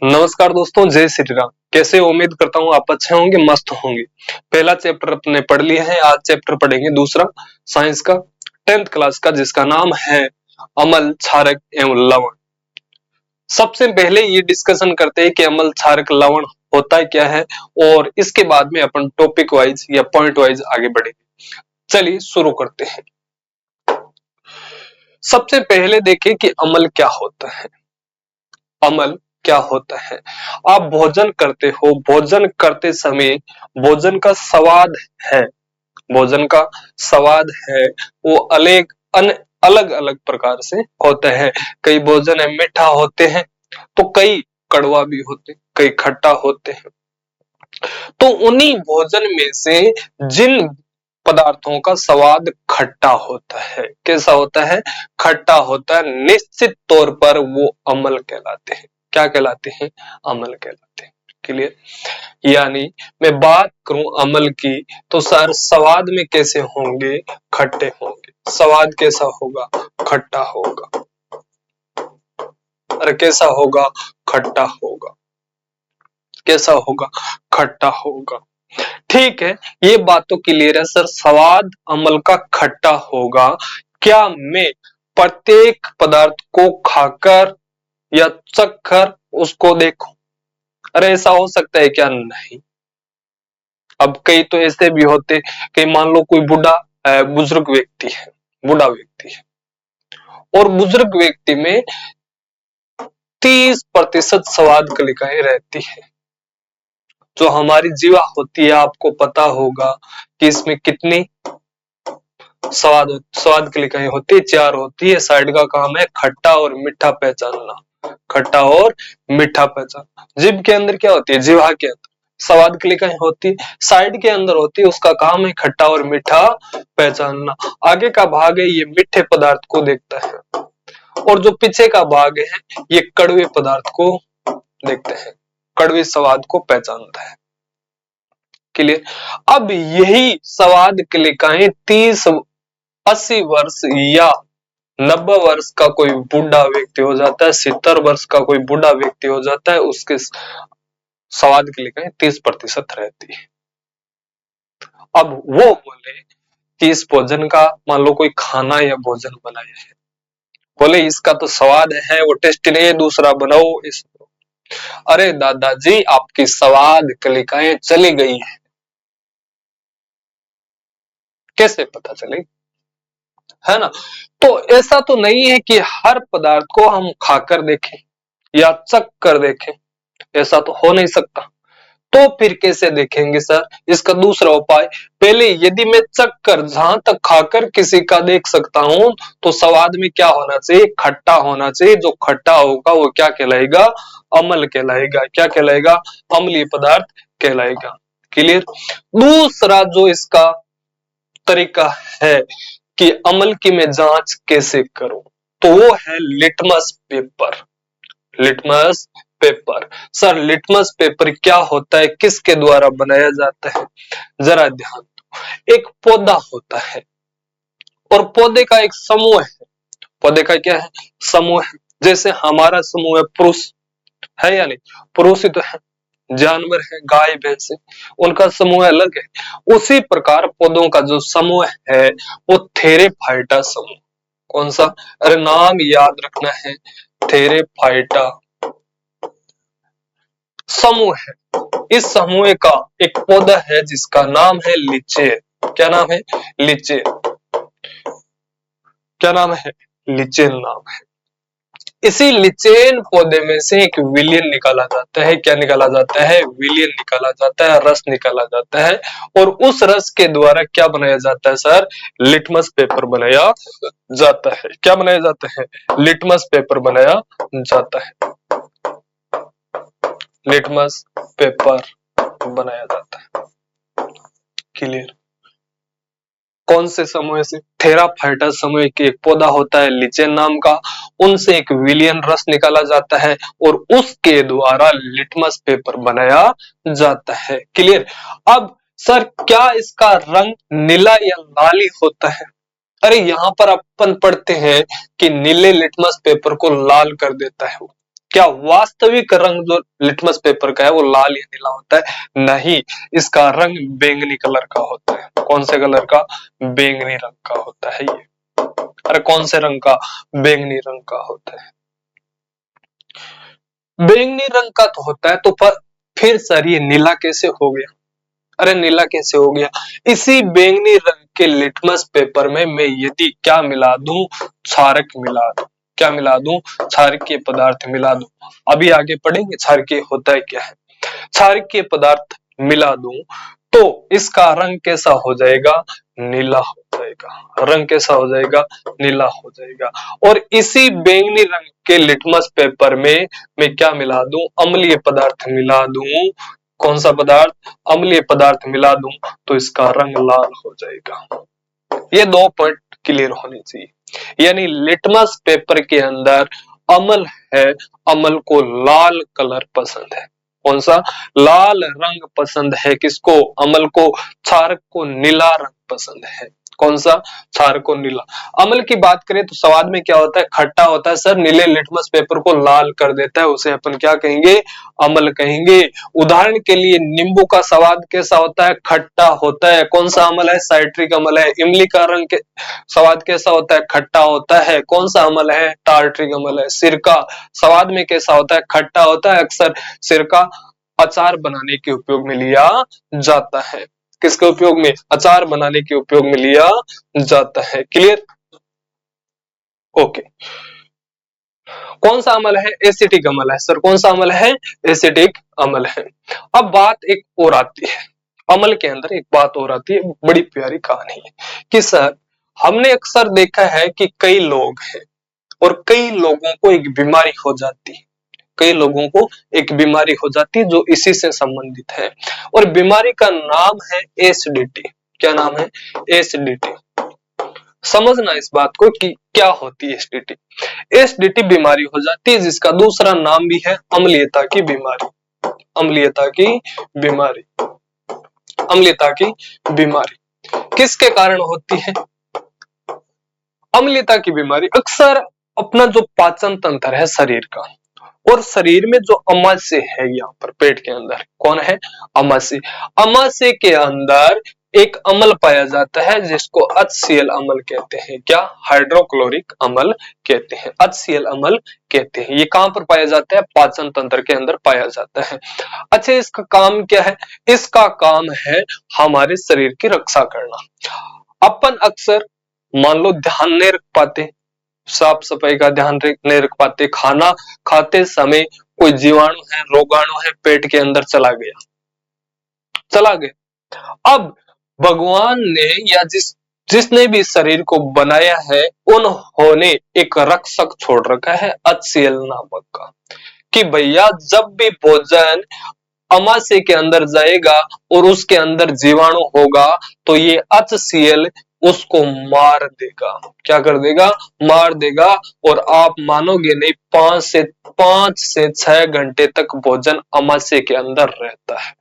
नमस्कार दोस्तों, जय श्री राम। कैसे हो? उम्मीद करता हूँ आप अच्छे होंगे, मस्त होंगे। पहला चैप्टर अपने पढ़ लिया है, आज चैप्टर पढ़ेंगे दूसरा साइंस का 10th क्लास का, जिसका नाम है अम्ल, क्षारक एवं लवण। सबसे पहले ये डिस्कशन करते हैं कि अम्ल, क्षारक, लवण होता है क्या है, और इसके बाद में अपन टॉपिक वाइज या पॉइंट वाइज आगे बढ़ेंगे। चलिए शुरू करते हैं। सबसे पहले देखें कि अम्ल क्या होता है। अम्ल क्या होता है? आप भोजन करते हो, भोजन करते समय भोजन का स्वाद है, भोजन का स्वाद है वो अलग अलग प्रकार से होते हैं। कई भोजन है मीठा होते हैं, तो कई कड़वा भी होते हैं, कई खट्टा होते हैं। तो उन्हीं भोजन में से जिन पदार्थों का स्वाद खट्टा होता है, कैसा होता है? खट्टा होता है, निश्चित तौर पर वो अम्ल कहलाते हैं। क्या कहलाते हैं? अम्ल कहलाते हैं। क्लियर? यानी मैं बात करूं अम्ल की, तो सर स्वाद में कैसे होंगे? खट्टे होंगे। स्वाद कैसा होगा? खट्टा होगा। अरे कैसा होगा? खट्टा होगा। कैसा होगा? खट्टा होगा। ठीक है, ये बात तो क्लियर है सर, स्वाद अम्ल का खट्टा होगा। क्या मैं प्रत्येक पदार्थ को खाकर या चखकर उसको देखूं? अरे ऐसा हो सकता है क्या? नहीं। अब कई तो ऐसे भी होते कि मान लो कोई बुजुर्ग व्यक्ति है, बूढ़ा व्यक्ति है, और बुजुर्ग व्यक्ति में 30% स्वाद कलिकाएं रहती है। जो हमारी जीवा होती है, आपको पता होगा कि इसमें कितनी स्वाद कलिकाएं होती है? 4 होती है। साइड का काम है खट्टा और मीठा पहचानना, खट्टा और मीठा पहचानना। जीभ के अंदर क्या होती है? जीवा के अंदर स्वाद कलिकाएं होती है, साइड के अंदर होती है, उसका काम है खट्टा और मीठा पहचानना। आगे का भाग है ये मीठे पदार्थ को देखता है, और जो पीछे का भाग है ये कड़वे पदार्थ को देखते हैं, कड़वे स्वाद को पहचानता है। क्लियर? अब यही स्वाद कलिकाएं 30-80 वर्ष या 90 वर्ष का कोई बूढ़ा व्यक्ति हो जाता है, 70 वर्ष का कोई बूढ़ा व्यक्ति हो जाता है, उसके स्वाद कलिकाएं 30% रहती है। अब वो बोले कि इस भोजन का, मान लो कोई खाना या भोजन बनाया है, बोले इसका तो स्वाद है, वो टेस्टी नहीं है, दूसरा बनाओ। अरे दादाजी, आपकी स्वाद कलिकाएं चली गई है, कैसे पता चलेगी? है ना? तो ऐसा तो नहीं है कि हर पदार्थ को हम खाकर देखें या चख कर देखें, ऐसा तो हो नहीं सकता। तो फिर कैसे देखेंगे सर? इसका दूसरा उपाय, पहले यदि मैं चख कर, जहां तक खाकर किसी का देख सकता हूं, तो स्वाद में क्या होना चाहिए? खट्टा होना चाहिए। जो खट्टा होगा वो क्या कहलाएगा? अम्ल कहलाएगा। क्या कहलाएगा? अम्लीय पदार्थ कहलाएगा। क्लियर? दूसरा जो इसका तरीका है कि अम्ल की मैं जांच कैसे करूं, तो वो है litmus paper. Litmus paper. Sir litmus paper क्या होता है, किसके द्वारा बनाया जाता है? जरा ध्यान दो। एक पौधा होता है और पौधे का एक समूह है। पौधे का क्या है? समूह है। जैसे हमारा समूह है पुरुष, है या नहीं? पुरुष ही तो है। जानवर है, गाय भैंस है, उनका समूह अलग है। उसी प्रकार पौधों का जो समूह है वो थेरेफाइटा समूह। कौन सा? अरे नाम याद रखना है, थेरेफाइटा समूह है। इस समूह का एक पौधा है जिसका नाम है लिचेन। क्या नाम है? लिचेन। क्या नाम है? लिचेन नाम है। इसी लिचेन पौधे में से एक विलियन निकाला जाता है। क्या निकाला जाता है? विलियन निकाला जाता है, रस निकाला जाता है, और उस रस के द्वारा क्या बनाया जाता है सर? लिटमस पेपर बनाया जाता है। क्या बनाया जाता है? लिटमस पेपर बनाया जाता है। लिटमस पेपर बनाया जाता है। क्लियर? कौन से समूह से? थेराफाइटा समूह के एक पौधा होता है लिचेन नाम का, उनसे एक विलियन रस निकाला जाता है और उसके द्वारा लिटमस पेपर बनाया जाता है। क्लियर? अब सर क्या इसका रंग नीला या लाल ही होता है? अरे यहाँ पर अपन पढ़ते हैं कि नीले लिटमस पेपर को लाल कर देता है। क्या वास्तविक रंग जो लिटमस पेपर का है वो लाल या नीला होता है? नहीं, इसका रंग बैंगनी कलर का होता है। कौन से कलर का? बैंगनी रंग का होता है ये। अरे कौन से रंग का? बैंगनी रंग का होता है। बैंगनी रंग का तो होता है, तो फिर सर ये नीला कैसे हो गया? अरे नीला कैसे हो गया? इसी बैंगनी रंग के लिटमस पेपर में मैं यदि क्या मिला दूं? क्षारक मिला दूं। क्या मिला दूं? क्षारकीय पदार्थ मिला दूं। अभी आगे पढ़ेंगे क्षारकीय होता है क्या है। क्षारकीय पदार्थ मिला दूं तो इसका रंग कैसा हो जाएगा? नीला हो जाएगा। रंग कैसा हो जाएगा? नीला हो जाएगा। और इसी बैंगनी रंग के लिटमस पेपर में मैं क्या मिला दूं? अम्लीय पदार्थ मिला दूं। कौन सा पदार्थ? अम्लीय पदार्थ मिला दूं तो इसका रंग लाल हो जाएगा। ये दो पॉइंट क्लियर होने चाहिए। यानी लिटमस पेपर के अंदर अम्ल है, अम्ल को लाल कलर पसंद है। कौन सा? लाल रंग पसंद है। किसको? अम्ल को। क्षारक को नीला रंग पसंद है। कौन सा? क्षारक को नीला। अम्ल की बात करें तो स्वाद में क्या होता है? खट्टा होता है सर। नीले लिटमस पेपर को लाल कर देता है, उसे अपन क्या कहेंगे? अम्ल कहेंगे। उदाहरण के लिए नींबू का स्वाद कैसा होता है? खट्टा होता है। कौन सा अम्ल है? साइट्रिक अम्ल है। इमली का रंग के स्वाद कैसा होता है? खट्टा होता है। कौन सा अम्ल है? टार्ट्रिक अम्ल है। सिरका स्वाद में कैसा होता है? खट्टा होता है। अक्सर सिरका अचार बनाने के उपयोग में लिया जाता है। किसके उपयोग में? अचार बनाने के उपयोग में लिया जाता है। क्लियर? ओके। कौन सा अम्ल है? एसिटिक अम्ल है सर। कौन सा अम्ल है? एसिटिक अम्ल है। अब बात एक और आती है, अम्ल के अंदर एक बात और आती है, बड़ी प्यारी कहानी है कि सर हमने अक्सर देखा है कि कई लोग हैं और कई लोगों को एक बीमारी हो जाती है। कई लोगों को एक बीमारी हो जाती है जो इसी से संबंधित है, और बीमारी का नाम है एसिडिटी। क्या नाम है? एसिडिटी। समझना इस बात को कि क्या होती है एसिडिटी। एसिडिटी बीमारी हो जाती है जिसका दूसरा नाम भी है अम्लीयता की बीमारी। अम्लीयता की बीमारी। अम्लीयता की बीमारी किसके कारण होती है? अम्लीयता की बीमारी अक्सर अपना जो पाचन तंत्र है शरीर का, और शरीर में जो अमाशय है यहाँ पर पेट के अंदर, कौन है? अमाशय। अमाशय के अंदर एक अम्ल पाया जाता है जिसको HCl अम्ल कहते हैं। क्या? हाइड्रोक्लोरिक अम्ल कहते हैं। HCl अम्ल कहते हैं। ये कहां पर पाया जाता है? पाचन तंत्र के अंदर पाया जाता है। अच्छा, इसका काम क्या है? इसका काम है हमारे शरीर की रक्षा करना। अपन अक्सर मान लो ध्यान नहीं रख पाते, साफ सफाई का ध्यान नहीं रख पाते, खाना खाते समय कोई जीवाणु है, रोगाणु है, पेट के अंदर चला गया। अब भगवान ने या जिसने भी शरीर को बनाया है उन्होंने एक रक्षक छोड़ रखा है HCl नामक का, कि भैया जब भी भोजन अमाशय के अंदर जाएगा और उसके अंदर जीवाणु होगा तो ये HCl उसको मार देगा। क्या कर देगा? मार देगा। और आप मानोगे नहीं, 5 से 6 तक भोजन अमाशय के अंदर रहता है।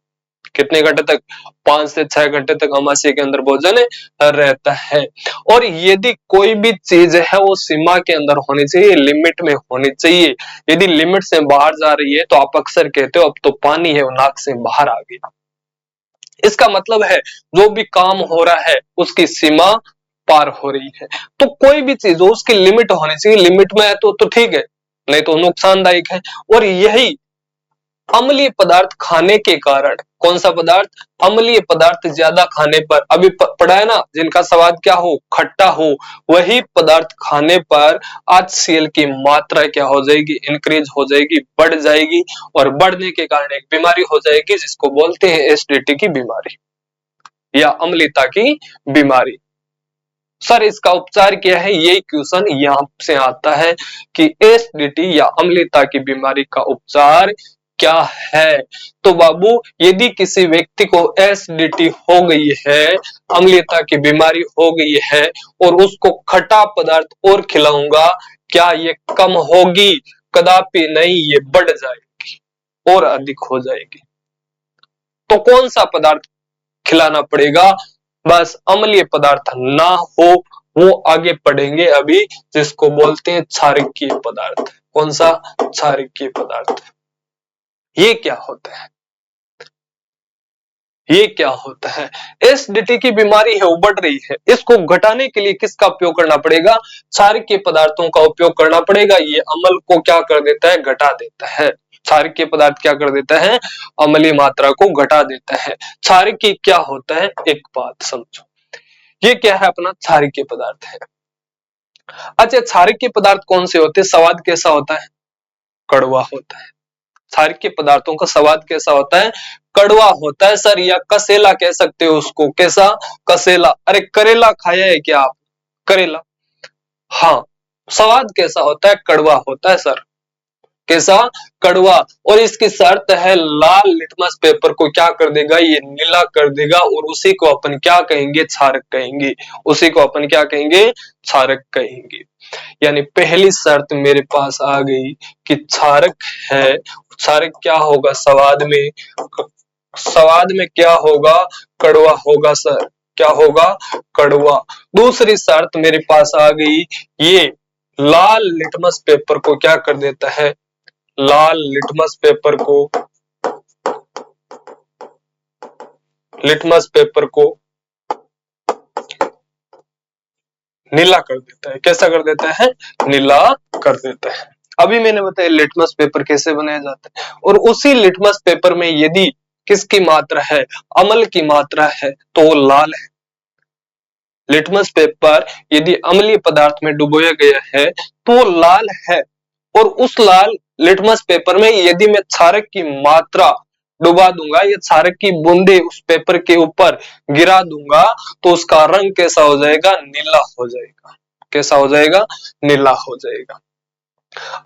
कितने घंटे तक? 5 से 6 घंटे तक अमाशय के अंदर भोजन रहता है। और यदि कोई भी चीज है वो सीमा के अंदर होनी चाहिए, लिमिट में होनी चाहिए। यदि लिमिट से बाहर जा रही है तो आप अक्सर कहते हो अब तो पानी है वो नाक से बाहर आ गया। इसका मतलब है जो भी काम हो रहा है उसकी सीमा पार हो रही है। तो कोई भी चीज हो उसकी लिमिट होनी चाहिए। लिमिट में है तो ठीक है, नहीं तो नुकसानदायक है। और यही अम्लीय पदार्थ खाने के कारण, कौन सा पदार्थ? अम्लीय पदार्थ ज्यादा खाने पर, अभी पढ़ा है ना, जिनका स्वाद क्या हो? खट्टा हो, वही पदार्थ खाने पर HCl की मात्रा क्या हो जाएगी? इंक्रीज हो जाएगी, बढ़ जाएगी, और बढ़ने के कारण एक बीमारी हो जाएगी जिसको बोलते हैं एसिडिटी की बीमारी या अम्लीयता की बीमारी। सर इसका उपचार क्या है? यही क्वेश्चन यहाँ से आता है कि एसिडिटी या अम्लीयता की बीमारी का उपचार क्या है। तो बाबू यदि किसी व्यक्ति को एसिडिटी हो गई है, अम्लीयता की बीमारी हो गई है, और उसको खट्टा पदार्थ और खिलाऊंगा, क्या ये कम होगी? कदापि नहीं, ये बढ़ जाएगी और अधिक हो जाएगी। तो कौन सा पदार्थ खिलाना पड़ेगा? बस अम्लीय पदार्थ ना हो, वो आगे पढ़ेंगे अभी, जिसको बोलते हैं क्षारकीय पदार्थ। कौन सा? क्षारकीय पदार्थ। ये क्या होता है? ये क्या होता है? एसिडिटी की बीमारी है, वो बढ़ रही है, इसको घटाने के लिए किसका उपयोग करना पड़ेगा? क्षारकीय पदार्थों का उपयोग करना पड़ेगा। ये अम्ल को क्या कर देता है? घटा देता है। क्षारकीय पदार्थ क्या कर देता है? अम्लीय मात्रा को घटा देता है। क्षारकीय क्या होता है? एक बात समझो, ये क्या है? अपना क्षारकीय पदार्थ है। अच्छा, क्षारकीय पदार्थ कौन से होते हैं? स्वाद कैसा होता है? कड़वा होता है। क्षारकीय पदार्थों का स्वाद कैसा होता है? कड़वा होता है सर, या कसेला कह सकते हो उसको। कैसा? कसेला। अरे करेला खाया है क्या आप? करेला, हाँ। स्वाद कैसा होता है? कड़वा होता है सर। कैसा? कड़वा। और इसकी शर्त है, लाल लिटमस पेपर को क्या कर देगा? ये नीला कर देगा, और उसी को अपन क्या कहेंगे? क्षारक कहेंगे। उसी को अपन क्या कहेंगे? क्षारक कहेंगे। यानी पहली शर्त मेरे पास आ गई कि क्षारक है। क्षारक क्या होगा? स्वाद में, स्वाद में क्या होगा? कड़वा होगा सर। क्या होगा? कड़वा। दूसरी शर्त मेरे पास आ गई, ये लाल लिटमस पेपर को क्या कर देता है? लाल लिटमस पेपर को, लिटमस पेपर को नीला कर देता है। कैसा कर देता है? नीला कर देता है। अभी मैंने बताया लिटमस पेपर कैसे बनाया जाता है। और उसी लिटमस पेपर में यदि किसकी मात्रा है? अम्ल की मात्रा है, तो वो लाल है। लिटमस पेपर यदि अम्लीय पदार्थ में डुबोया गया है तो वो लाल है। और उस लाल लिटमस पेपर में यदि मैं क्षारक की मात्रा डुबा दूंगा, या क्षारक की बूंदे उस पेपर के ऊपर गिरा दूंगा, तो उसका रंग कैसा हो जाएगा? नीला हो जाएगा। कैसा हो जाएगा? नीला हो जाएगा।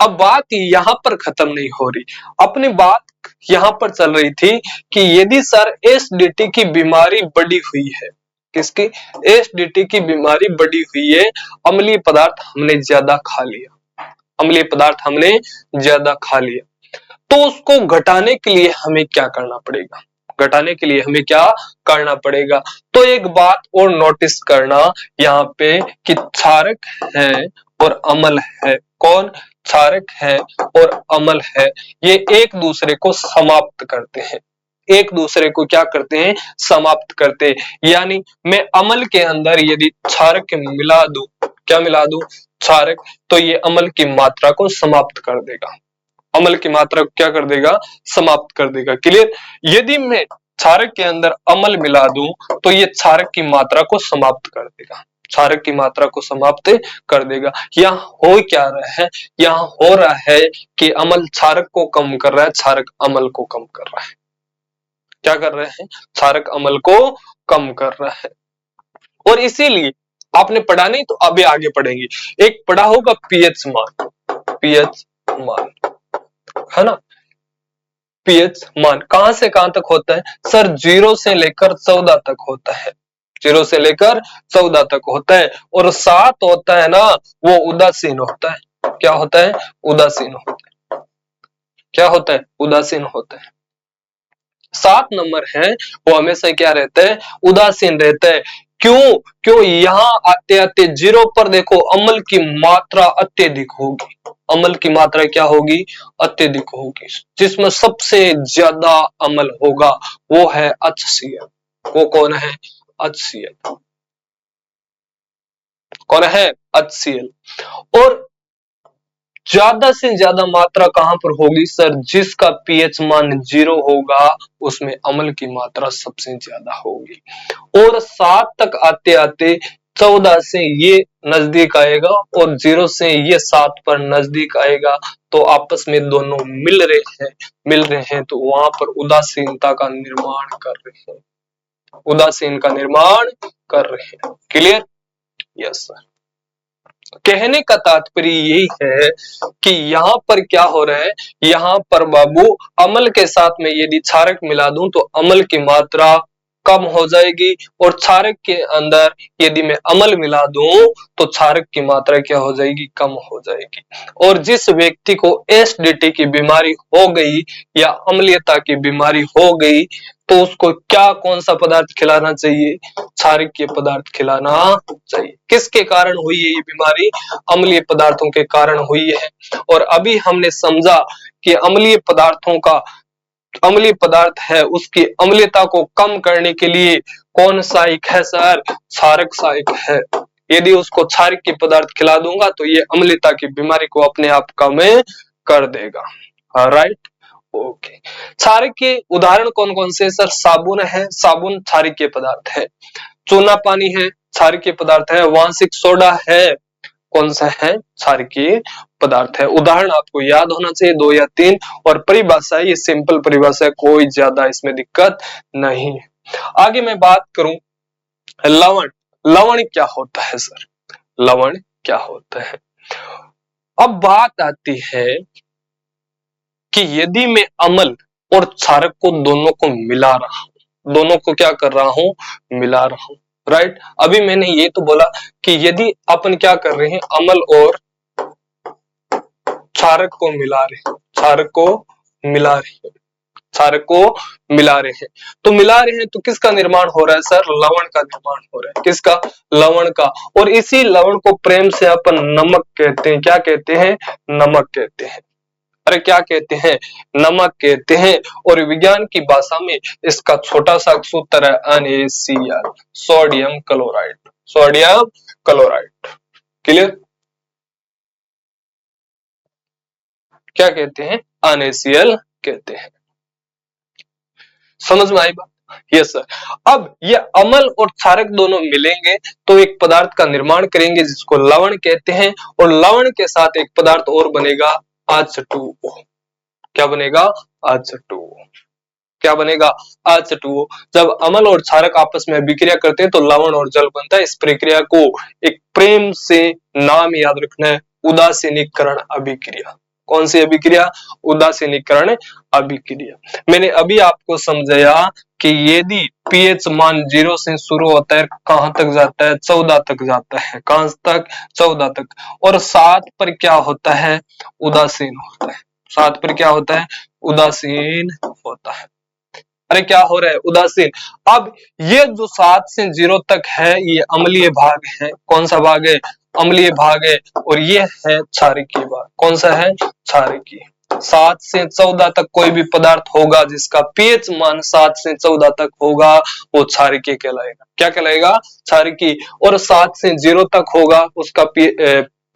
अब बात यहां पर खत्म नहीं हो रही, अपनी बात यहां पर चल रही थी कि यदि सर एसिडिटी की बीमारी बढ़ी हुई है, किसकी? एसिडिटी की बीमारी बढ़ी हुई है, अम्लीय पदार्थ हमने ज्यादा खा लिया, अम्लीय पदार्थ हमने ज्यादा खा लिया, तो उसको घटाने के लिए हमें क्या करना पड़ेगा? घटाने के लिए हमें क्या करना पड़ेगा? तो एक बात और नोटिस करना यहाँ पे कि क्षारक है और अम्ल है। कौन? क्षारक है और अम्ल है, ये एक दूसरे को समाप्त करते हैं। एक दूसरे को क्या करते हैं? समाप्त करते हैं। यानी मैं अम्ल के अंदर यदि क्षारक मिला दूं, क्या मिला दूं? क्षारक, तो ये अम्ल की मात्रा को समाप्त कर देगा। अम्ल की मात्रा को क्या कर देगा? समाप्त कर देगा। क्लियर? यदि मैं क्षारक के अंदर अम्ल मिला दूं तो ये क्षारक की मात्रा को समाप्त कर देगा। क्षारक की मात्रा को समाप्त कर देगा। यहाँ हो क्या रहा है? यहाँ हो रहा है कि अम्ल क्षारक को कम कर रहा है, क्षारक अम्ल को कम कर रहा है। क्या कर रहे हैं? क्षारक अम्ल को कम कर रहा है। और इसीलिए आपने पढ़ा नहीं तो अभी आगे पढ़ेंगे। एक पढ़ा होगा पीएच मान, पीएच मान, है ना? पीएच मान कहां से कहां तक होता है? सर 0 से लेकर 14 तक होता है। 0 से लेकर 14 तक होता है। और 7 होता है ना, वो उदासीन होता है। क्या होता है? उदासीन होता है। क्या होता है? उदासीन होता है। 7 नंबर है वो हमेशा क्या रहता है? उदासीन रहता है। क्यों? क्यों? यहाँ आते आते 0 पर देखो अम्ल की मात्रा अत्यधिक होगी। अम्ल की मात्रा क्या होगी? अत्यधिक होगी। जिसमें सबसे ज्यादा अम्ल होगा वो है HCl। वो कौन है? HCl। कौन है? HCl। और ज्यादा से ज्यादा मात्रा कहां पर होगी सर? जिसका पीएच मान 0 होगा उसमें अम्ल की मात्रा सबसे ज्यादा होगी। और 7 तक आते आते 14 से ये नजदीक आएगा और 0 से ये 7 पर नजदीक आएगा, तो आपस में दोनों मिल रहे हैं, तो वहां पर उदासीनता का निर्माण कर रहे हैं, उदासीन का निर्माण कर रहे हैं। क्लियर? Yes sir. कहने का तात्पर्य यही है कि यहाँ पर क्या हो रहा है? यहाँ पर बाबू अम्ल के साथ में यदि क्षारक मिला दूं तो अम्ल की मात्रा कम हो जाएगी, और क्षारक के अंदर यदि मैं अम्ल मिला दूं तो क्षारक की मात्रा क्या हो जाएगी, कम हो जाएगी। और जिस व्यक्ति को एसिडिटी की बीमारी हो गई या अम्लीयता की बीमारी हो गई तो उसको क्या कौन सा पदार्थ खिलाना चाहिए, क्षारकीय पदार्थ खिलाना चाहिए। किसके कारण हुई है ये बीमारी, अम्लीय पदार्थों के कारण हुई है। और अभी हमने समझा कि अम्लीय पदार्थों का अम्लीय पदार्थ है उसकी अम्लीयता को कम करने के लिए कौन सहायक है सर, क्षारक सहायक है। यदि उसको क्षारकीय पदार्थ खिला दूंगा तो ये अम्लीयता की बीमारी को अपने आप कम कर देगा। Right, okay. क्षारकीय उदाहरण कौन कौन से सर, साबुन है, साबुन क्षारकीय पदार्थ है। चूना पानी है, क्षारकीय पदार्थ है। वांशिक सोडा है, कौन सा है, क्षारकीय पदार्थ है। उदाहरण आपको याद होना चाहिए 2 या 3, और परिभाषा ये सिंपल परिभाषा है, कोई ज्यादा इसमें दिक्कत नहीं है। आगे मैं बात करूं लवण, लवण क्या होता है सर, लवण क्या होता है। अब बात आती है कि यदि मैं अम्ल और क्षारक को दोनों को मिला रहा हूं, दोनों को क्या कर रहा हूं, मिला रहा हूं। राइट, अभी मैंने ये तो बोला कि यदि अपन क्या कर रहे हैं, अम्ल और क्षारक को मिला रहे हैं, क्षारक को मिला रहे हैं, क्षारक को मिला रहे हैं, तो मिला रहे हैं तो किसका निर्माण हो रहा है सर, लवण का निर्माण हो रहा है। किसका, लवण का। और इसी लवण को प्रेम से अपन नमक कहते हैं। क्या कहते हैं, नमक कहते हैं। अरे क्या कहते हैं, नमक कहते हैं। और विज्ञान की भाषा में इसका छोटा सा सूत्र है NaCl, sodium chloride, sodium chloride. Clear, क्या कहते हैं, NaCl कहते हैं। समझ में आई बात, यस सर। अब ये अम्ल और क्षारक दोनों मिलेंगे तो एक पदार्थ का निर्माण करेंगे जिसको लवण कहते हैं, और लवण के साथ एक पदार्थ और बनेगा H2O। क्या बनेगा, H2O। क्या बनेगा, H2O। जब अम्ल और क्षारक आपस में अभिक्रिया करते हैं तो लवण और जल बनता है। इस प्रक्रिया को एक प्रेम से नाम याद रखना है, उदासीनीकरण अभिक्रिया। कौन सी अभिक्रिया, उदासीनीकरण अभिक्रिया। मैंने अभी आपको समझाया कि यदि पीएच मान 0 से शुरू होता है, कहां तक जाता है, 14 तक जाता है। कहां तक, 14 तक। और 7 पर क्या होता है, उदासीन होता है। 7 पर क्या होता है, उदासीन होता है। अरे क्या हो रहा है, उदासीन। अब ये जो 7 से 0 तक है ये अम्लीय भाग है। कौन सा भाग है, अम्लीय भाग है। और ये है क्षारकीय भाग। कौन सा है, क्षारकीय। 7 से 14 तक कोई भी पदार्थ होगा जिसका पीएच मान 7 से 14 तक होगा वो क्षारकीय कहलाएगा। क्या कहलाएगा, क्षारकीय। और 7 से 0 तक होगा उसका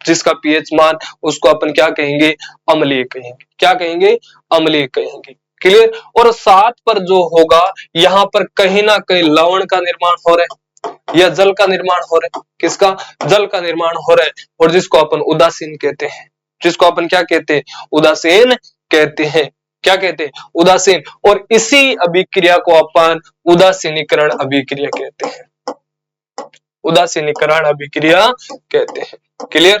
जिसका पीएच मान, उसको अपन क्या कहेंगे, अम्लीय कहेंगे। क्या कहेंगे, अम्लीय कहेंगे। क्लियर। और 7 पर जो होगा यहाँ पर कहीं ना कहीं लवण का निर्माण हो रहा है या जल का निर्माण हो रहा है। किसका, जल का निर्माण हो रहा है, और जिसको अपन उदासीन कहते हैं। जिसको अपन क्या कहते हैं, उदासीन कहते हैं। क्या कहते हैं, उदासीन। और इसी अभिक्रिया को अपन उदासीनीकरण अभिक्रिया कहते हैं। उदासीनीकरण अभिक्रिया कहते हैं। Clear,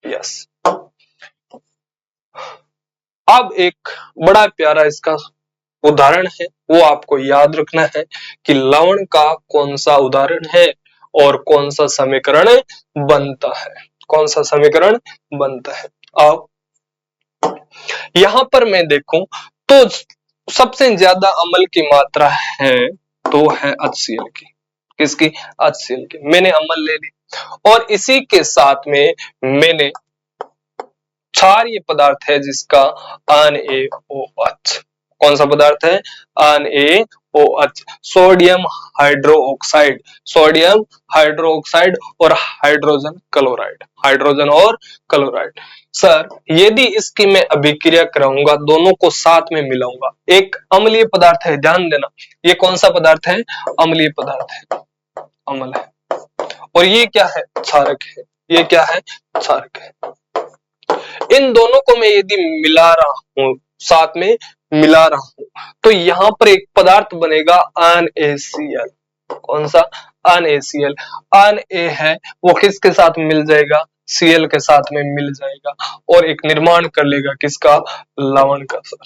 yes. अब एक बड़ा प्यारा इसका उदाहरण है, वो आपको याद रखना है कि लवण का कौन सा उदाहरण है और कौन सा समीकरण बनता है। कौन सा समीकरण बनता है। अब यहां पर मैं देखूं तो सबसे ज्यादा अम्ल की मात्रा है तो है HCl की। किसकी, HCl की। मैंने अम्ल ले ली और इसी के साथ में मैंने क्षारीय पदार्थ है जिसका NaOH। कौन सा पदार्थ है, NaOH, sodium hydroxide. Sodium hydroxide और हाइड्रोजन क्लोराइड। हाइड्रोजन और क्लोराइड। सर यदि इसकी मैं अभिक्रिया कराऊंगा, दोनों को साथ में मिलाऊंगा, एक अम्लीय पदार्थ है, ध्यान देना, ये कौन सा पदार्थ है, अम्लीय पदार्थ है, अम्ल है। और ये क्या है, क्षारक है। ये क्या है, क्षारक है। इन दोनों को मैं यदि मिला रहा हूं, साथ में मिला रहा हूं, तो यहां पर एक पदार्थ बनेगा NaCl। कौन सा, NaCl। Na है वो किसके साथ मिल जाएगा, Cl के साथ में मिल जाएगा और एक निर्माण कर लेगा किसका, लवण का। सर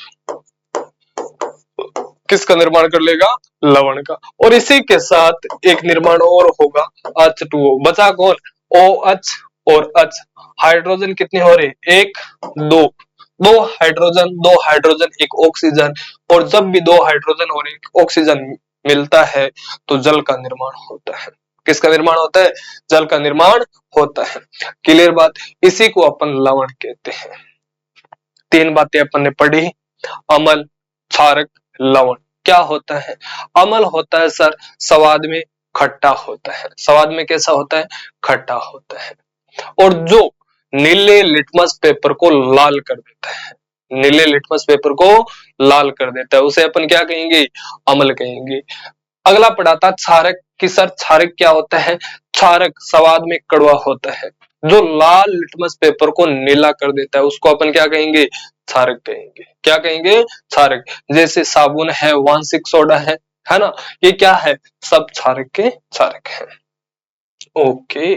किसका निर्माण कर लेगा? लवण का। और इसी के साथ एक निर्माण और होगा H2O। बचा कौन? OH और H। हाइड्रोजन कितने हो रहे? एक, दो, दो हाइड्रोजन एक ऑक्सीजन। और जब भी दो हाइड्रोजन और एक ऑक्सीजन मिलता है तो जल का निर्माण होता है। किसका निर्माण होता है? जल का निर्माण होता है। क्लियर बात? इसी को अपन लवण कहते हैं। तीन बातें अपन ने पढ़ी, अम्ल, क्षारक, लवण। क्या होता है? अम्ल होता है सर स्वाद में खट्टा होता है। स्वाद में कैसा होता है? खट्टा होता है। और जो नीले लिटमस पेपर को लाल कर देता है, नीले लिटमस पेपर को लाल कर देता है, उसे अपन क्या कहेंगे? अम्ल कहेंगे। अगला पढ़ा था क्षारक कि सर क्षारक क्या होता है? क्षारक स्वाद में कड़वा होता है। जो लाल लिटमस पेपर को नीला कर देता है उसको अपन क्या कहेंगे? क्षारक कहेंगे। क्या कहेंगे? क्षारक। जैसे साबुन है, वांशिक सोडा है ना, ये क्या है? सब क्षारक के क्षारक है। ओके।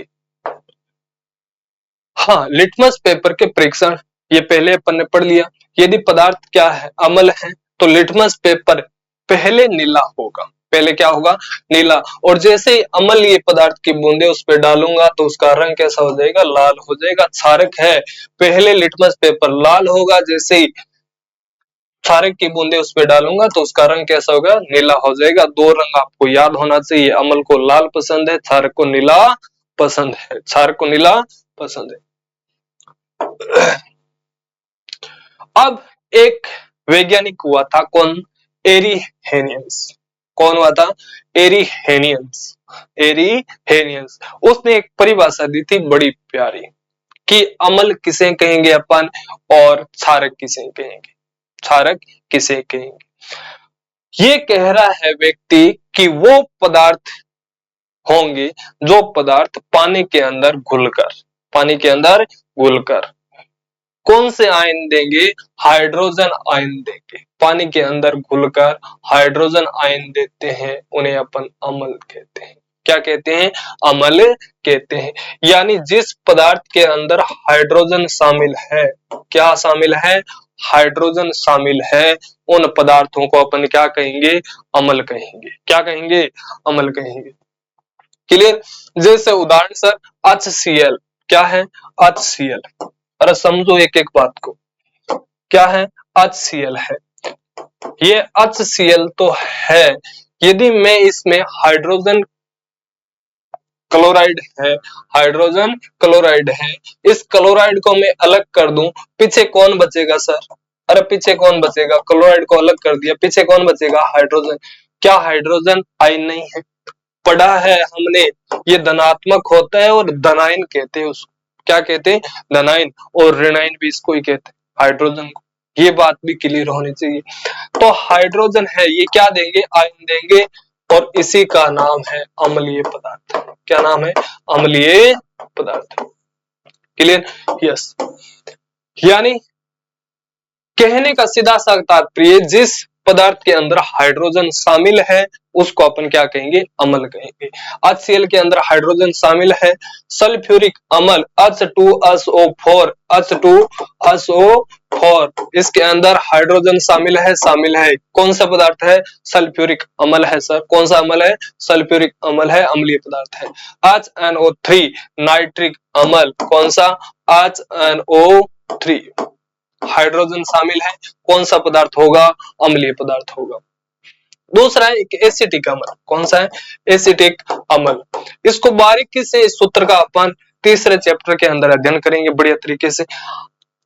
हाँ, लिटमस पेपर के परीक्षण ये पहले अपन ने पढ़ लिया। यदि पदार्थ क्या है? अम्ल है, तो लिटमस पेपर पहले नीला होगा। पहले क्या होगा? नीला। और जैसे ही अम्ल ये पदार्थ की बूंदे उस पर डालूंगा तो उसका रंग कैसा हो जाएगा? लाल हो जाएगा। क्षारक है, पहले लिटमस पेपर लाल होगा, जैसे ही क्षारक की बूंदे उस पर डालूंगा तो उसका रंग कैसा होगा? नीला हो जाएगा। दो रंग आपको याद होना चाहिए, अम्ल को लाल पसंद है, क्षारक को नीला पसंद है। क्षारक को नीला पसंद है। अब एक वैज्ञानिक हुआ था, कौन? एरिहेनियंस। कौन हुआ था? एरिहेनियंस। एरिहेनियंस। उसने एक परिभाषा दी थी बड़ी प्यारी कि अम्ल किसे कहेंगे अपन और क्षारक किसे कहेंगे। क्षारक किसे कहेंगे? ये कह रहा है व्यक्ति कि वो पदार्थ होंगे जो पदार्थ पानी के अंदर घुलकर कौन से आयन देंगे? हाइड्रोजन आयन देंगे। पानी के अंदर घुलकर हाइड्रोजन आयन देते हैं, उन्हें अपन अम्ल कहते हैं। क्या कहते हैं? अम्ल कहते हैं। यानी जिस पदार्थ के अंदर हाइड्रोजन शामिल है, क्या शामिल है? हाइड्रोजन शामिल है, उन पदार्थों को अपन क्या कहेंगे? अम्ल कहेंगे। क्या कहेंगे? अम्ल कहेंगे। क्लियर? जैसे उदाहरण सर HCl। क्या है? HCl। अरे समझो एक एक बात को। क्या है? HCl है। ये HCl तो है, यदि मैं इसमें हाइड्रोजन क्लोराइड है, हाइड्रोजन क्लोराइड है, इस क्लोराइड को मैं अलग कर दूं, पीछे कौन बचेगा सर? अरे पीछे कौन बचेगा? क्लोराइड को अलग कर दिया, पीछे कौन बचेगा? हाइड्रोजन। क्या हाइड्रोजन आयन नहीं है? पढ़ा है हमने, ये धनात्मक होता है और धनायन कहते हैं उसको। क्या कहते हैं? धनायन। और ऋणायन भी इसको ही कहते हैं, हाइड्रोजन को। ये बात भी क्लियर होनी चाहिए। तो हाइड्रोजन है, ये क्या देंगे? आयन देंगे, और इसी का नाम है अम्लीय पदार्थ। क्या नाम है? अम्लीय पदार्थ। क्लियर? यस। यानी कहने का सीधा सा तात्पर्य, जिस पदार्थ के अंदर हाइड्रोजन शामिल है उसको अपन क्या कहेंगे? अम्ल कहेंगे। HCl के अंदर हाइड्रोजन शामिल है, सल्फ्यूरिक अम्ल H2SO4, H2SO4, इसके अंदर हाइड्रोजन शामिल है। कौन सा पदार्थ है? सल्फ्यूरिक अम्ल है सर। कौन सा अम्ल है? सल्फ्यूरिक अम्ल है, अम्लीय पदार्थ है। HNO3 नाइट्रिक अम्ल। कौन सा? HNO3, हाइड्रोजन शामिल है, कौन सा पदार्थ होगा? अम्लीय पदार्थ होगा। दूसरा है एक एसिटिक अम्ल। कौन सा है? एसिटिक अम्ल। इसको बारीकी से इस सूत्र का अपन तीसरे चैप्टर के अंदर अध्ययन करेंगे बढ़िया तरीके से।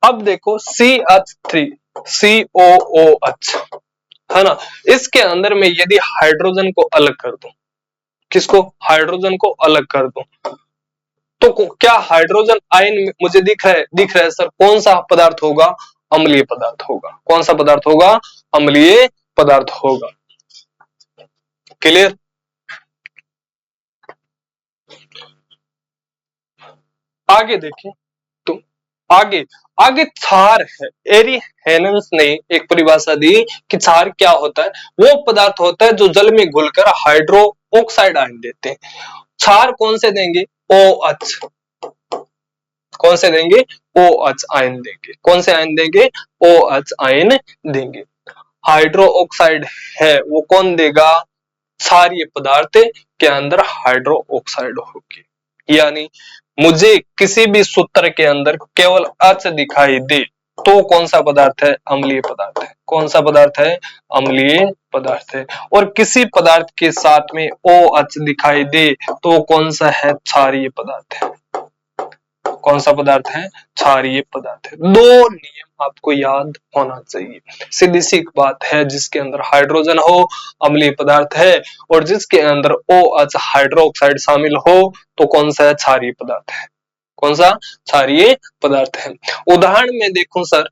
अब देखो CH3 COOH है ना, इसके अंदर में यदि हाइड्रोजन को अलग कर दूं, किसको? हाइड्रोजन को अलग कर दूं, तो क्या हाइड्रोजन आयन मुझे दिख रहा है सर? कौन सा पदार्थ होगा? अम्लीय पदार्थ होगा। कौन सा पदार्थ होगा? अम्लीय पदार्थ होगा। क्लियर? आगे देखें तो आगे आगे क्षार है। एरिहेनियंस ने एक परिभाषा दी कि क्षार क्या होता है? वो पदार्थ होता है जो जल में घुलकर हाइड्रो ऑक्साइड आयन देते हैं। क्षार कौन से देंगे? OH। कौन से देंगे? OH आयन देंगे। कौन से आयन देंगे? OH आयन देंगे। हाइड्रो ऑक्साइड है वो कौन देगा? क्षारीय पदार्थ के अंदर हाइड्रो ऑक्साइड होगी। यानी मुझे किसी भी सूत्र के अंदर केवल H दिखाई दे तो कौन सा पदार्थ है? अम्लीय पदार्थ है। कौन सा पदार्थ है? अम्लीय पदार्थ है। और किसी पदार्थ के साथ में OH दिखाई दे तो कौन सा है? क्षारीय पदार्थ है। कौन सा पदार्थ है? क्षारीय पदार्थ है। दो नियम आपको याद होना चाहिए। सीधी सी बात है, जिसके अंदर हाइड्रोजन हो अम्लीय पदार्थ है, और जिसके अंदर OH हाइड्रोक्साइड शामिल हो तो कौन सा है? क्षारीय पदार्थ है। कौन सा? क्षारीय पदार्थ है। उदाहरण में देखो सर,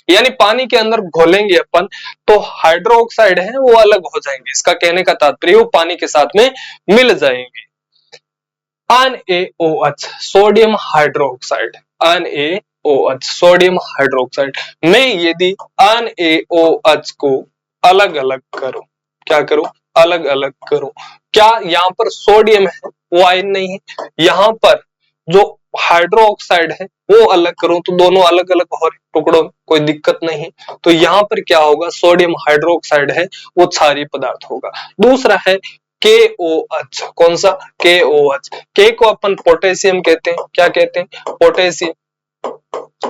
यानी पानी के अंदर घोलेंगे अपन तो हाइड्रोक्साइड है वो अलग हो जाएंगे। इसका कहने का तात्पर्य वो पानी के साथ में मिल जाएंगे। NaOH sodium hydroxide, NaOH sodium hydroxide मैं यदि NaOH को अलग अलग करूं, क्या करूं? अलग अलग करूं, क्या यहाँ पर सोडियम है वो आयन नहीं है? यहाँ पर जो हाइड्रोक्साइड है वो अलग करूं तो दोनों अलग अलग हो रहे टुकड़ों में, कोई दिक्कत नहीं। तो यहाँ पर क्या होगा? सोडियम हाइड्रोक्साइड है वो क्षारीय पदार्थ होगा। दूसरा है KOH, कौन सा? KOH, के को अपन पोटेशियम कहते हैं। क्या कहते हैं? पोटेशियम।